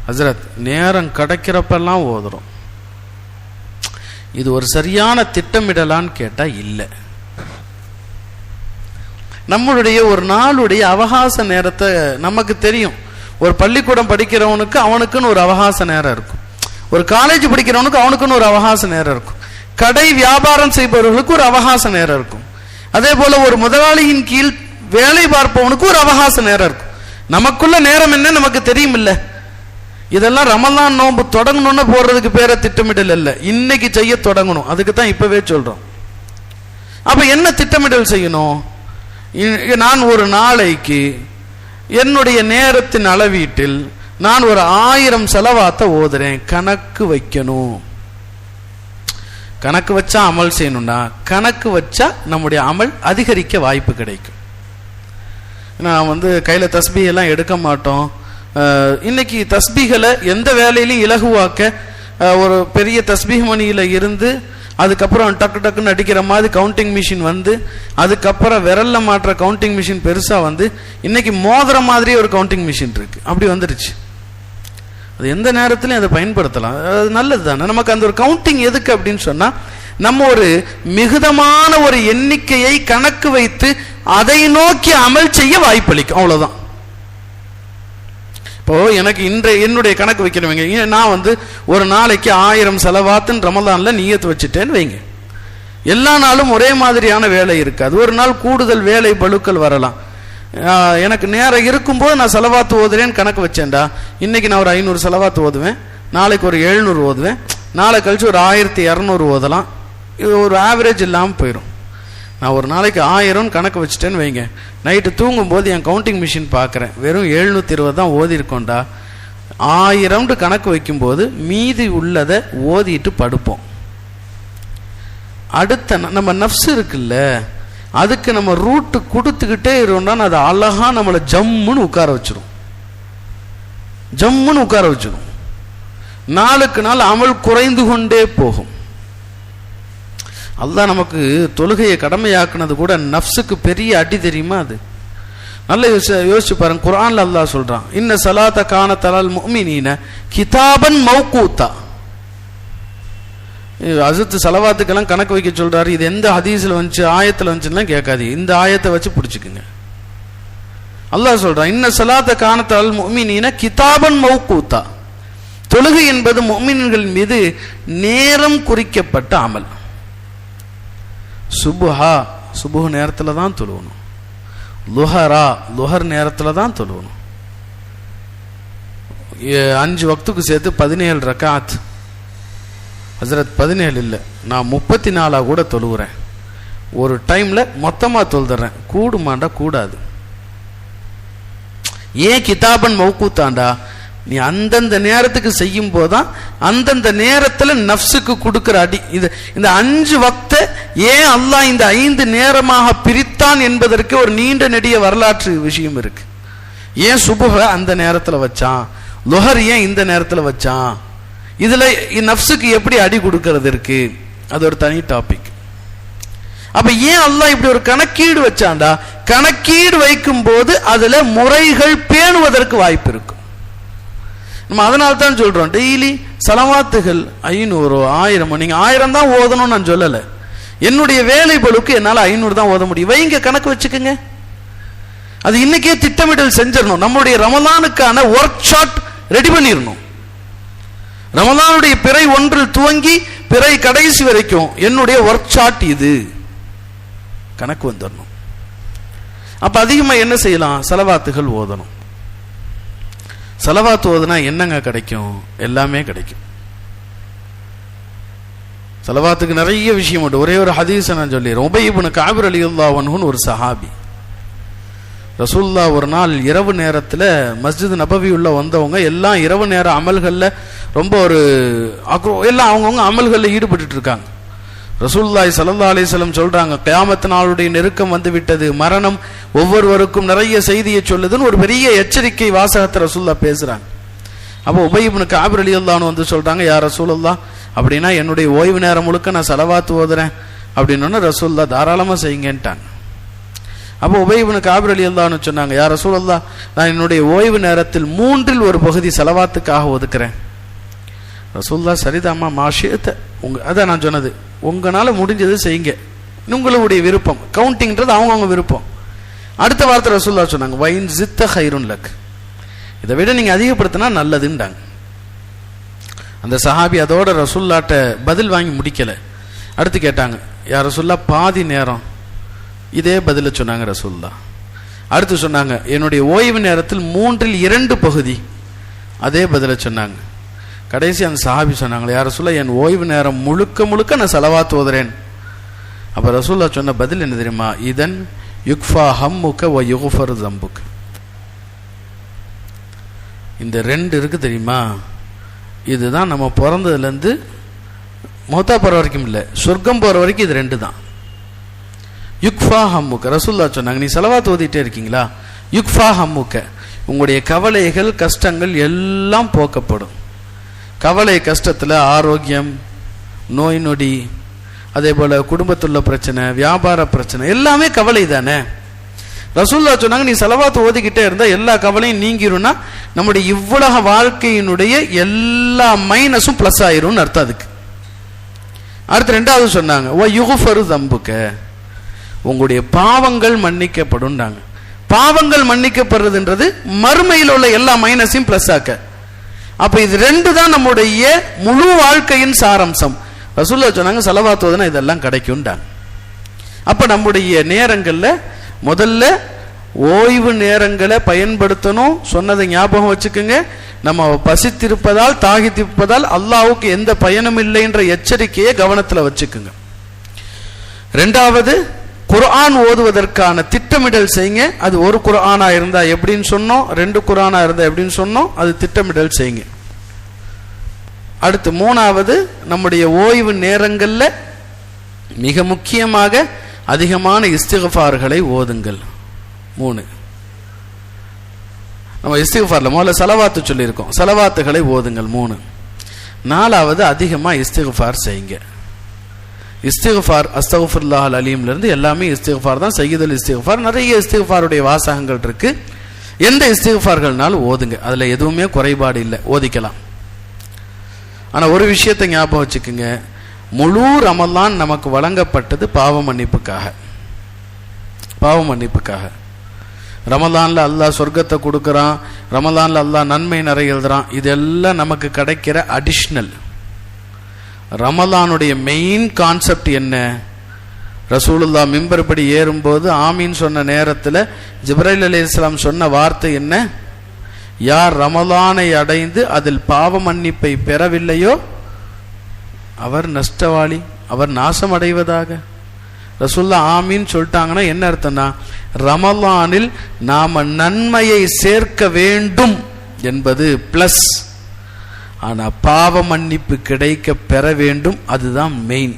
Speaker 1: ஹஸ்ரத், நேரம் கிடைக்கிறப்பெல்லாம் ஓதுறோம். இது ஒரு சரியான திட்டமிடலான்னு கேட்டா இல்லை. நம்மளுடைய ஒரு நாளுடைய அவகாச நேரத்தை நமக்கு தெரியும். ஒரு பள்ளிக்கூடம் படிக்கிறவனுக்கு அவனுக்குன்னு ஒரு அவகாச நேரம் இருக்கும். ஒரு காலேஜ் படிக்கிறவனுக்கு அவனுக்குன்னு ஒரு அவகாச நேரம் இருக்கும். கடை வியாபாரம் செய்பவர்களுக்கு ஒரு அவகாச நேரம் இருக்கும். அதே போல ஒரு முதலாளியின் கீழ் வேலை பார்ப்பவனுக்கு ஒரு அவகாச நேரம் இருக்கும். நமக்குள்ள நேரம் என்ன நமக்கு தெரியும் இல்ல. இதெல்லாம் ரமலான் நோன்பு தொடங்கணும்னு போடுறதுக்கு பேர திட்டமிடல் இல்ல, இன்னைக்கு செய்ய தொடங்கணும். அதுக்கு தான் இப்பவே சொல்றோம். அப்ப என்ன திட்டமிடல் செய்யணும்? நான் ஒரு நாளைக்கு என்னுடைய நேரத்தின் அளவீட்டில் நான் ஒரு 1000 ஸலவாத்தை ஓதுறேன். கணக்கு வைக்கணும். கணக்கு வச்சா அமல் செய்யணும்னா கணக்கு வச்சா நம்முடைய அமல் அதிகரிக்க வாய்ப்பு கிடைக்கும். நான் கையில தஸ்பீ எல்லாம் எடுக்க மாட்டோம். இன்னைக்கு தஸ்பீகளை எந்த வேலையிலையும் இலகுவாக்க ஒரு பெரிய தஸ்பீஹ் மணியில இருந்து அதுக்கப்புறம் டக்கு டக்குன்னு அடிக்கிற மாதிரி கவுண்டிங் மிஷின் அதுக்கப்புறம் விரல்ல மாற்ற கவுண்டிங் மிஷின் பெருசா இன்னைக்கு மோதிர மாதிரி ஒரு கவுண்டிங் மிஷின் இருக்கு. அப்படி வந்துருச்சு. அது எந்த நேரத்திலையும் அதை பயன்படுத்தலாம். அது நல்லது தானே. நமக்கு அந்த ஒரு கவுண்டிங் எதுக்கு அப்படின்னு சொன்னா, நம்ம ஒரு மிகுதமான ஒரு எண்ணிக்கையை கணக்கு வைத்து அதை நோக்கி அமல் செய்ய வாய்ப்பளிக்கும். அவ்வளவுதான். இப்போ எனக்கு என்னுடைய கணக்கு வைக்கிறவங்க, நான் ஒரு நாளைக்கு 1000 ஸலவாத்துன்னு ரமலான்ல நியத்து வச்சுட்டேன்னு வைங்க. எல்லா நாளும் ஒரே மாதிரியான வேலை இருக்காது. ஒரு நாள் கூடுதல் வேலை பளுக்கள் வரலாம். எனக்கு நேரம் இருக்கும்போது நான் ஸலவாத்து ஓதுறேன்னு கணக்கு வச்சேன்டா, இன்னைக்கு நான் ஒரு 500 ஸலவாத்து ஓதுவேன், நாளைக்கு ஒரு 700 ஓதுவேன், நாளை கழிச்சு ஒரு 1200 ஓதலாம். இது ஒரு ஆவரேஜ் இல்லாமல் போயிடும். நான் ஒரு நாளைக்கு 1000 கணக்கு வச்சுட்டேன்னு வைங்க. நைட்டு தூங்கும்போது என் கவுண்டிங் மிஷின் பார்க்குறேன், வெறும் 720 தான் ஓதி இருக்கோண்டா. 1000 கணக்கு வைக்கும்போது மீதி உள்ளதை ஓதிட்டு படுப்போம். அடுத்த நம்ம நஃப்ஸ் இருக்குல்ல, அதுக்கு நம்ம ரூட்டு கொடுத்துக்கிட்டே இருந்தோம்னா அது அழகா நம்மளை ஜம்முன்னு உட்கார வச்சிடும். ஜம்முன்னு உட்கார வச்சிடும். நாளுக்கு நாள் அமல் குறைந்து கொண்டே போகும். அல்லாஹ் நமக்கு தொழுகையை கடமையாக்குனது கூட நஃப்ஸுக்கு பெரிய அடி தெரியுமா? அது நல்ல யோசிச்சு பாருங்க. குர்ஆன்ல அல்லாஹ் சொல்றான், இன்ன ஸலாத கானத் அலல் முஃமினீன கிதாபன் மௌகூதா. அஜத் ஸலவாத்துக்கெல்லாம் கணக்கு வைக்க சொல்றாரு. இது எந்த ஹதீஸ்ல வந்துச்சு, ஆயத்துல வந்துச்சுன்னா கேட்காதீங்க. இந்த ஆயத்தை வச்சு பிடிச்சுக்குங்க. அல்லாஹ் சொல்றான், இன்ன ஸலாத கானத் அலல் முஃமினீன கிதாபன் மௌகூதா. தொழுகை என்பது முஃமின்கள் மீது நேரம் குறிக்கப்பட்ட அமல். சுபுஹ் நேரத்தில் தான் தொழுவணும். லுஹர் நேரத்தில் தான் தொழுவணும். 5 வக்துக்கு சேர்த்து 17 ரக்காத். ஹஸ்ரத் 17 இல்லை, நான் 34 கூட தொழுகிறேன். ஒரு டைம்ல மொத்தமா தொழுதுறேன். கூடுமாண்டா? கூடாது. ஏன் கிதாபன் மௌகூத்தாண்டா? நீ அந்தந்த நேரத்துக்கு செய்யும் போதுதான் அந்தந்த நேரத்துல நஃப்ஸுக்கு கொடுக்கிற அடி. இந்த 5 வக்த ஏன் அல்லாஹ் இந்த 5 நேரமாக பிரித்தான் என்பதற்கு ஒரு நீண்ட நெடிய வரலாற்று விஷயம் இருக்கு. ஏன் சுபுஹ அந்த நேரத்துல வச்சான், லுஹர் ஏன் இந்த நேரத்துல வச்சான், இதுல நஃப்ஸுக்கு எப்படி அடி கொடுக்கிறது இருக்கு, அது ஒரு தனி டாபிக். அப்ப ஏன் அல்லாஹ் இப்படி ஒரு கணக்கீடு வச்சான்டா? கணக்கீடு வைக்கும் போது அதுல முறைகள் பேணுவதற்கு வாய்ப்பு இருக்கும். நம்ம அதனால தான் சொல்றோம், டெய்லி ஸலவாத்துகள் 500 1000 நீங்க 1000 தான் ஓதணும்னு நான் சொல்லல. என்னுடைய வேலை பளுக்கு என்னால 500 தான் ஓத முடியும். வைங்க, கணக்கு வச்சுக்கோங்க. அது இன்னைக்கே திட்டமிடல் செஞ்சிடணும். நம்மளுடைய ரமலானுக்கான ஒர்க் ஷாட் ரெடி பண்ணிடணும். ரமலானுடைய பிறை 1 துவங்கி பிறை கடைசி வரைக்கும் என்னுடைய ஒர்க் ஷாட் இது கணக்கு வந்துடணும். அப்ப அதிகமா என்ன செய்யலாம்? ஸலவாத்துகள் ஓதணும். ஸலவாத் ஓதுனா என்னங்க கிடைக்கும்? எல்லாமே கிடைக்கும். ஸலவாத்துக்கு நிறைய விஷயம் உண்டு. ஒரே ஒரு ஹதீஸை நான் சொல்லிடுறேன். உபய் இப்னு கஅப் ரலியல்லாஹு அன்ஹு ஒரு சஹாபி. ரசூலுல்லாஹ் ஒரு நாள் இரவு நேரத்தில் மஸ்ஜித் நபவி உள்ள வந்தவங்க எல்லாம் இரவு நேர அமல்கள்ல ரொம்ப எல்லாம் அவங்கவுங்க அமல்களில் ஈடுபட்டு இருக்காங்க. ரசூலுல்லாஹி ஸல்லல்லாஹு அலைஹி வஸல்லம் சொல்றாங்க, கியாமத் நாளுடைய நெருக்கம் வந்து விட்டது, மரணம் ஒவ்வொருவருக்கும் நிறைய செய்தியை சொல்லுதுன்னு ஒரு பெரிய எச்சரிக்கை வாசகத்தை ரசூலுல்லாஹ் பேசுறாங்க. அப்போ உபய் இப்னு கஅப் ரலியல்லாஹு அன்ஹு சொல்றாங்க, யா ரசூலுல்லாஹ், அப்படின்னா என்னுடைய ஓய்வு நேரம் முழுக்க நான் ஸலவாத் ஓதுறேன் அப்படின்னு ரசூலுல்லாஹ் தாராளமா செய்யுங்கன்ட்டாங்க. அப்போ உபய் இப்னு காப் ரலியல்லாஹு அன்ஹு சொன்னாங்க, யா ரசூலல்லாஹ், நான் என்னுடைய ஓய்வு நேரத்தில் 1/3 பகுதி ஸலவாத்துக்காக ஒதுக்குறேன். ரசூலுல்லாஹ் சரிதாம்மா மாஷியத்த, அதான் நான் சொன்னது, உங்களால முடிஞ்சது செய்யுங்க, உங்களுடைய விருப்பம், கவுண்டிங்ன்றது அவங்கவுங்க விருப்பம். அடுத்த வார்த்தை ரசூலுல்லாஹ் சொன்னாங்க, வைன் ஜித்த கைருன் லக், இதை விட நீங்க அதிகப்படுத்தினா நல்லதுன்றாங்க. அந்த சஹாபி அதோட ரசூலுல்லாஹ்ட்ட பதில் வாங்கி முடிக்கல. அடுத்து கேட்டாங்க, யா ரசூலுல்லாஹ் பாதி நேரம், இதே பதில சொன்னாங்க ரசூலுல்லாஹ். அடுத்து சொன்னாங்க, என்னுடைய ஓய்வு நேரத்தில் 2/3 பகுதி, அதே பதில சொன்னாங்க. கடைசி அந்த சஹாபி சொன்னாங்க, யா ரசூலுல்லாஹ், என் ஓய்வு நேரம் முழுக்க முழுக்க நான் ஸலவாத் ஓதுறேன். அப்ப ரசூலுல்லாஹ் சொன்ன பதில் என்ன தெரியுமா? இதன் யுக்ஃபா ஹம்முக வ யுக்ஃபரு ஸம்புக. இந்த 2 இருக்கு தெரியுமா, இதுதான் நம்ம பிறந்ததுலேருந்து மௌத்தா போற வரைக்கும் இல்லை, சொர்க்கம் போற வரைக்கும் இது 2 தான். யுக்ஃபா ஹம்முக, ரசூலுல்லாஹ் சொன்னாங்க, நீ ஸலவாத் ஓதிட்டே இருக்கீங்களா, யுக்ஃபா ஹம்முக, உங்களுடைய கவலைகள் கஷ்டங்கள் எல்லாம் போக்கப்படும். கவலை கஷ்டத்தில் ஆரோக்கியம், நோய் நொடி, அதே போல குடும்பத்துள்ள பிரச்சனை, வியாபார பிரச்சனை, எல்லாமே கவலை தானே. ரசூலுல்லாஹ் சொன்னாங்க, நீ ஸலவாத் ஓதிக்கிட்டே இருந்தா எல்லா கவலையும் நீங்கிரும்னா நம்முடைய இவ்வுலக வாழ்க்கையினுடைய எல்லா மைனஸும் பிளஸ் ஆயிரும்னு அர்த்தம் அதுக்கு. அடுத்து 2வது சொன்னாங்க, வ யுக்ஃபரு ஸம்புக, உங்களுடைய பாவங்கள் மன்னிக்கப்படும். பாவங்கள் மன்னிக்கப்படுறதுன்றது மறுமையில் உள்ள எல்லா மைனஸையும் பிளஸ் ஆக்க. அப்ப இது 2 தான் நம்முடைய முழு வாழ்க்கையின் சாரம்சம். ரசூலுல்லாஹ் சொன்னாங்க, ஸலவாத் ஓதுனா இதெல்லாம் கிடைக்கும்டாங்க. அப்ப நம்முடைய நேரங்கள்ல முதல்ல ஓய்வு நேரங்களை பயன்படுத்தணும். சொன்னதை ஞாபகம் வச்சுக்கோங்க. நம்ம பசித்திருப்பதால் தாகித்திருப்பதால் அல்லாஹ்வுக்கு எந்த பயனும் இல்லை என்ற எச்சரிக்கையை கவனத்தில் வச்சுக்குங்க. 2வது, குர்ஆன் ஓதுவதற்கான திட்டமிடல் செய்யுங்க. அது ஒரு குர்ஆனா இருந்தா எப்படின்னு சொன்னோம், 2 குர்ஆனா இருந்தா எப்படின்னு சொன்னோம், அது திட்டமிடல் செய்யுங்க. அடுத்து 3வது, நம்முடைய ஓய்வு நேரங்கள்ல மிக முக்கியமாக அதிகமான இஸ்திக்ஃபார்களை ஓதுங்கள். 3 நம்ம இஸ்திக்ஃபார்ல முதல்ல ஸலவாத்து சொல்லியிருக்கோம், ஸலவாத்துகளை ஓதுங்கள் 3. 4வது, அதிகமா இஸ்திக்ஃபார் செய்யுங்க. இஸ்திக்ஃபார் அஸ்தக்ஃபிருல்லாஹல் அலீம்ல இருந்து எல்லாமே இஸ்திக்ஃபார் தான். சய்யிதுல் இஸ்திக்ஃபார், நிறைய இஸ்திக்ஃபாருடைய வாசகங்கள் இருக்கு. எந்த இஸ்திக்ஃபார்கள்னாலும் ஓதுங்க, அதுல எதுவுமே குறைபாடு இல்லை, ஓதிக்கலாம். ஆனா ஒரு விஷயத்தை ஞாபகம் வச்சுக்குங்க, முழு ரமலான் நமக்கு வழங்கப்பட்டது பாவ மன்னிப்புக்காக. பாவ மன்னிப்புக்காக. ரமலான்ல அல்லாஹ் சொர்க்கத்தை கொடுக்கறான், ரமலான்ல அல்லாஹ் நன்மை நிறைய எழுதுறான். இதெல்லாம் நமக்கு கிடைக்கிற அடிஷ்னல். ரமலானுடைய மெயின் கான்செப்ட் என்ன? ரசூலுல்லாஹ் மிம்பர் படி ஏறும்போது ஆமீன் சொன்ன நேரத்தில் ஜிப்ரைல் அலைஹிஸ்ஸலாம் சொன்ன வார்த்தை என்ன? யார் ரமலானை அடைந்து அதில் பாவ மன்னிப்பை பெறவில்லையோ அவர் நஷ்டவாளி, அவர் நாசம் அடைவதாக. ரசூலுல்லாஹ் ஆமீன் சொல்லிட்டாங்கன்னா என்ன அர்த்தம்னா, ரமலானில் நாம நன்மையை சேர்க்க வேண்டும் என்பது பிளஸ், ஆனா பாவ மன்னிப்பு கிடைக்க பெற வேண்டும், அதுதான் மெயின்.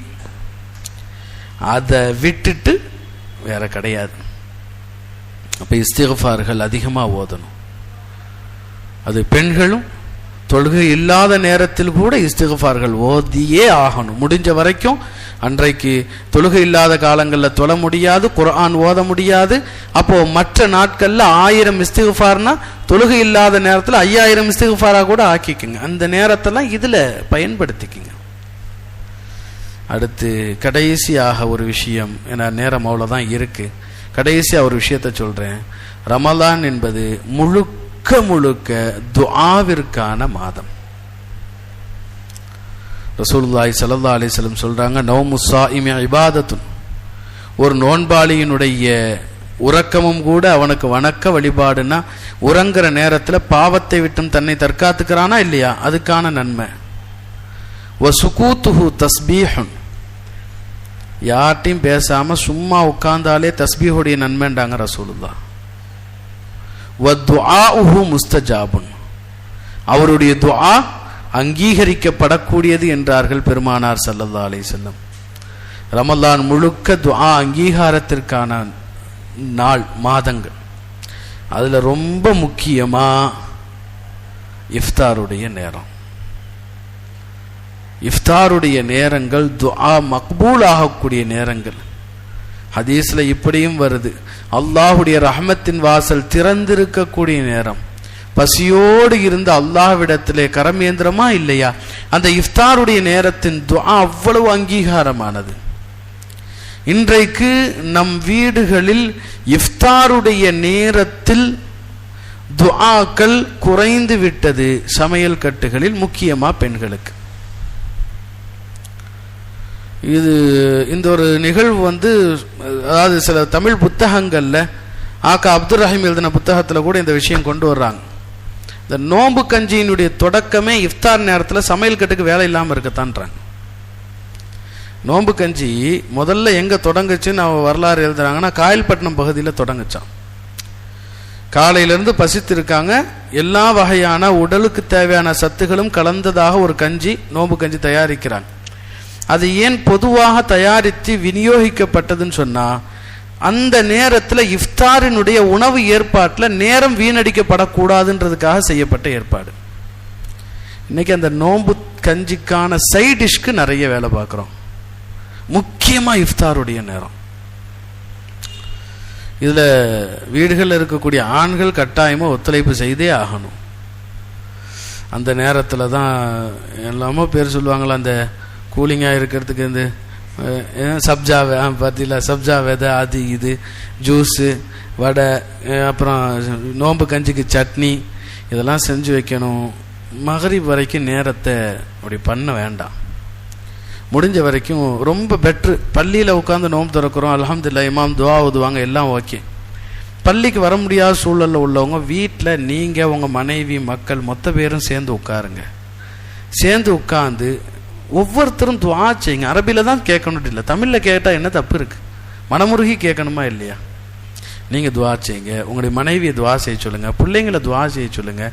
Speaker 1: அதை விட்டுட்டு வேற கிடையாது. அப்ப இஸ்திக்ஃபார்கள் அதிகமா ஓதணும். அது பெண்களும் தொழுகை இல்லாத நேரத்தில் கூட இஸ்திக்ஃபார்கள் ஓதியே ஆகணும். முடிஞ்ச வரைக்கும் அன்றைக்கு தொழுகை இல்லாத காலங்களில் தொழ முடியாது, குர்ஆன் ஓத முடியாது. அப்போ மற்ற நாட்கள்ல 1000 இஸ்திக்ஃபார்னா தொழுகை இல்லாத நேரத்தில் 5000 இஸ்திக்ஃபாரா கூட ஆக்கிக்குங்க. அந்த நேரத்தெல்லாம் இதுல பயன்படுத்திக்குங்க. அடுத்து கடைசியாக ஒரு விஷயம், ஏன்னா நேரம் அவ்வளவுதான் இருக்கு, கடைசியா ஒரு விஷயத்த சொல்றேன். ரமலான் என்பது முழுக்க முழுக்க துஆவிற்கான மாதம். ரசூலுல்லாஹி ஸல்லல்லாஹு அலைஹி வஸல்லம் சொல்றாங்க, நௌமு ஸாயிமி இபாதத்துன், ஒரு நோன்பாளியினுடைய உறக்கமும் கூட அவனுக்கு வணக்க வழிபாடுனா, உறங்குற நேரத்தில் பாவத்தை விட்டும் தன்னை தற்காத்துக்கிறானா இல்லையா, அதுக்கான நன்மை. வசுகூத்துஹு தஸ்பீஹுன், யார்ட்டையும் பேசாம சும்மா உட்கார்ந்தாலே தஸ்பீஹுடைய நன்மைன்றாங்க ரசூலுல்லாஹ். வதுஆஉஹு முஸ்தஜாபுன், அவருடைய துஆ அங்கீகரிக்கப்படக்கூடியது என்றார்கள் பெருமானார் ஸல்லல்லாஹு அலைஹி வஸல்லம். ரமலான் முழுக்க துஆ அங்கீகாரத்திற்கான நாள், மாதங்கள். அதுல ரொம்ப முக்கியமா இஃப்தாருடைய நேரம். இஃப்தாருடைய நேரங்கள் துஆ மக்பூல் ஆகக்கூடிய நேரங்கள். ஹதீஸ்ல இப்படியும் வருது, அல்லாஹுடைய ரஹமத்தின் வாசல் திறந்திருக்கக்கூடிய நேரம். பசியோடு இருந்த அல்லாஹ்விடத்திலே கரமேந்திரமா இல்லையா? அந்த இஃப்தாருடைய நேரத்தின் துஆ அவ்வளவு அங்கீகாரமானது. இன்றைக்கு நம் வீடுகளில் இஃப்தாருடைய நேரத்தில் துஆக்கள் குறைந்து விட்டது. சமையல் கட்டுகளில் முக்கியமா பெண்களுக்கு. இந்த ஒரு நிகழ்வு அதாவது சில தமிழ் புத்தகங்கள்ல ஆக்கா அப்துல் ரஹீம் எழுதின புத்தகத்துல கூட இந்த விஷயம் கொண்டு வர்றாங்க. இந்த நோன்பு கஞ்சியினுடைய தொடக்கமே இஃப்தார் நேரத்தில் சமையல் கட்டுக்கு வேலை இல்லாமல் இருக்கத்தான்றாங்க. நோன்பு கஞ்சி முதல்ல எங்க தொடங்குச்சுன்னு வரலாறு எழுதுறாங்கன்னா, காயல்பட்டினம் பகுதியில் தொடங்குச்சான். காலையிலிருந்து பசித்து இருக்காங்க, எல்லா வகையான உடலுக்கு தேவையான சத்துகளும் கலந்ததாக ஒரு கஞ்சி, நோன்பு கஞ்சி தயாரிக்கிறாங்க. அது ஏன் பொதுவாக தயாரித்து விநியோகிக்கப்பட்டதுன்னு சொன்னா, அந்த நேரத்தில் இஃப்தாரினுடைய உணவு ஏற்பாட்டில் நேரம் வீணடிக்கப்படக்கூடாதுன்றதுக்காக செய்யப்பட்ட ஏற்பாடு. இன்னைக்கு அந்த நோன்பு கஞ்சிக்கான சைட் டிஷ்க்கு நிறைய வேலை பார்க்குறோம். முக்கியமா இஃப்தாருடைய நேரம். இதுல வீடுகளில் இருக்கக்கூடிய ஆண்கள் கட்டாயமா ஒத்துழைப்பு செய்தே ஆகணும். அந்த நேரத்துல தான் எல்லாமோ பேர் சொல்லுவாங்களா, அந்த கூலிங்கா இருக்கிறதுக்கு இந்த சப்ஜா பார்த்தீங்களா, சப்ஜா விதை, அது இது ஜூஸு, வடை, அப்புறம் நோம்பு கஞ்சிக்கு சட்னி, இதெல்லாம் செஞ்சு வைக்கணும். மகரிப் வரைக்கும் நேரத்தை அப்படி பண்ண வேண்டாம். முடிஞ்ச வரைக்கும் ரொம்ப பெட்ரு. பள்ளியில் உட்காந்து நோம்பு திறக்கிறோம், அல்ஹம்துலில்லாஹ், இமாம் துஆ ஓதுவாங்க, எல்லாம் ஓகே. பள்ளிக்கு வர முடியாத சூழலில் உள்ளவங்க வீட்டில் நீங்கள் உங்கள் மனைவி மக்கள் மொத்த பேரும் சேர்ந்து உட்காருங்க. சேர்ந்து உட்காந்து ஒவ்வொருத்தரும் துஆ செய்யுங்க. அரபியில் தான் கேட்கணும் இல்லை, தமிழில் கேட்டால் என்ன தப்பு இருக்கு? மனமுருகி கேட்கணுமா இல்லையா? நீங்கள் துஆ செய்யுங்க, உங்களுடைய மனைவியை துஆ செய்ய சொல்லுங்க, பிள்ளைங்களை துஆ செய்ய சொல்லுங்க,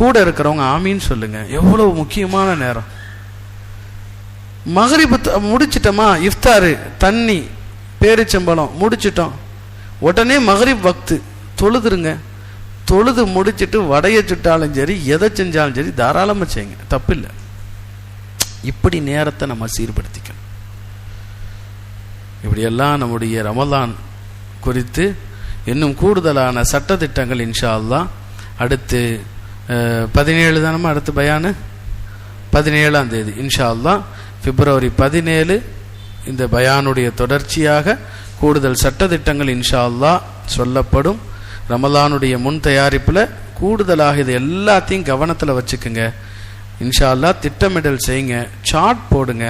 Speaker 1: கூட இருக்கிறவங்க ஆமீன்னு சொல்லுங்க. எவ்வளவு முக்கியமான நேரம். மகரிப் முடிச்சிட்டோமா, இஃப்தாரு, தண்ணி, பேரிச்சம்பழம் முடிச்சிட்டோம், உடனே மகரிப் வக்து தொழுதுருங்க. தொழுது முடிச்சுட்டு வடையை சுட்டாலும் சரி, எதை செஞ்சாலும் சரி தாராளமாக செய்யுங்க, தப்பில்லை. இப்படி நேரத்தை நம்ம சீர்படுத்திக்கணும். இப்படியெல்லாம் நம்முடைய ரமலான் குறித்து இன்னும் கூடுதலான சட்டத்திட்டங்கள் இன்ஷா அல்லாஹ் அடுத்து 17 தானமா அடுத்து பயானு 17ஆம் தேதி இன்ஷா அல்லாஹ் பிப்ரவரி 17 இந்த பயானுடைய தொடர்ச்சியாக கூடுதல் சட்டத்திட்டங்கள் இன்ஷா அல்லாஹ் சொல்லப்படும். ரமலானுடைய முன் தயாரிப்பில் கூடுதலாக இது எல்லாத்தையும் கவனத்தில் வச்சுக்குங்க. இன்ஷா அல்லாஹ் திட்டமிடல் செய்யுங்க, சார்ட் போடுங்க,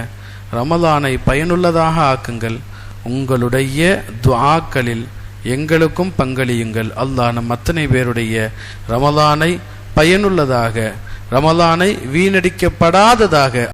Speaker 1: ரமலானை பயனுள்ளதாக ஆக்குங்கள். உங்களுடைய துஆக்களில் எங்களுக்கும் பங்களியுங்கள். அல்லாஹ் நம் அத்தனை பேருடைய ரமலானை பயனுள்ளதாக, ரமலானை வீணடிக்கப்படாததாக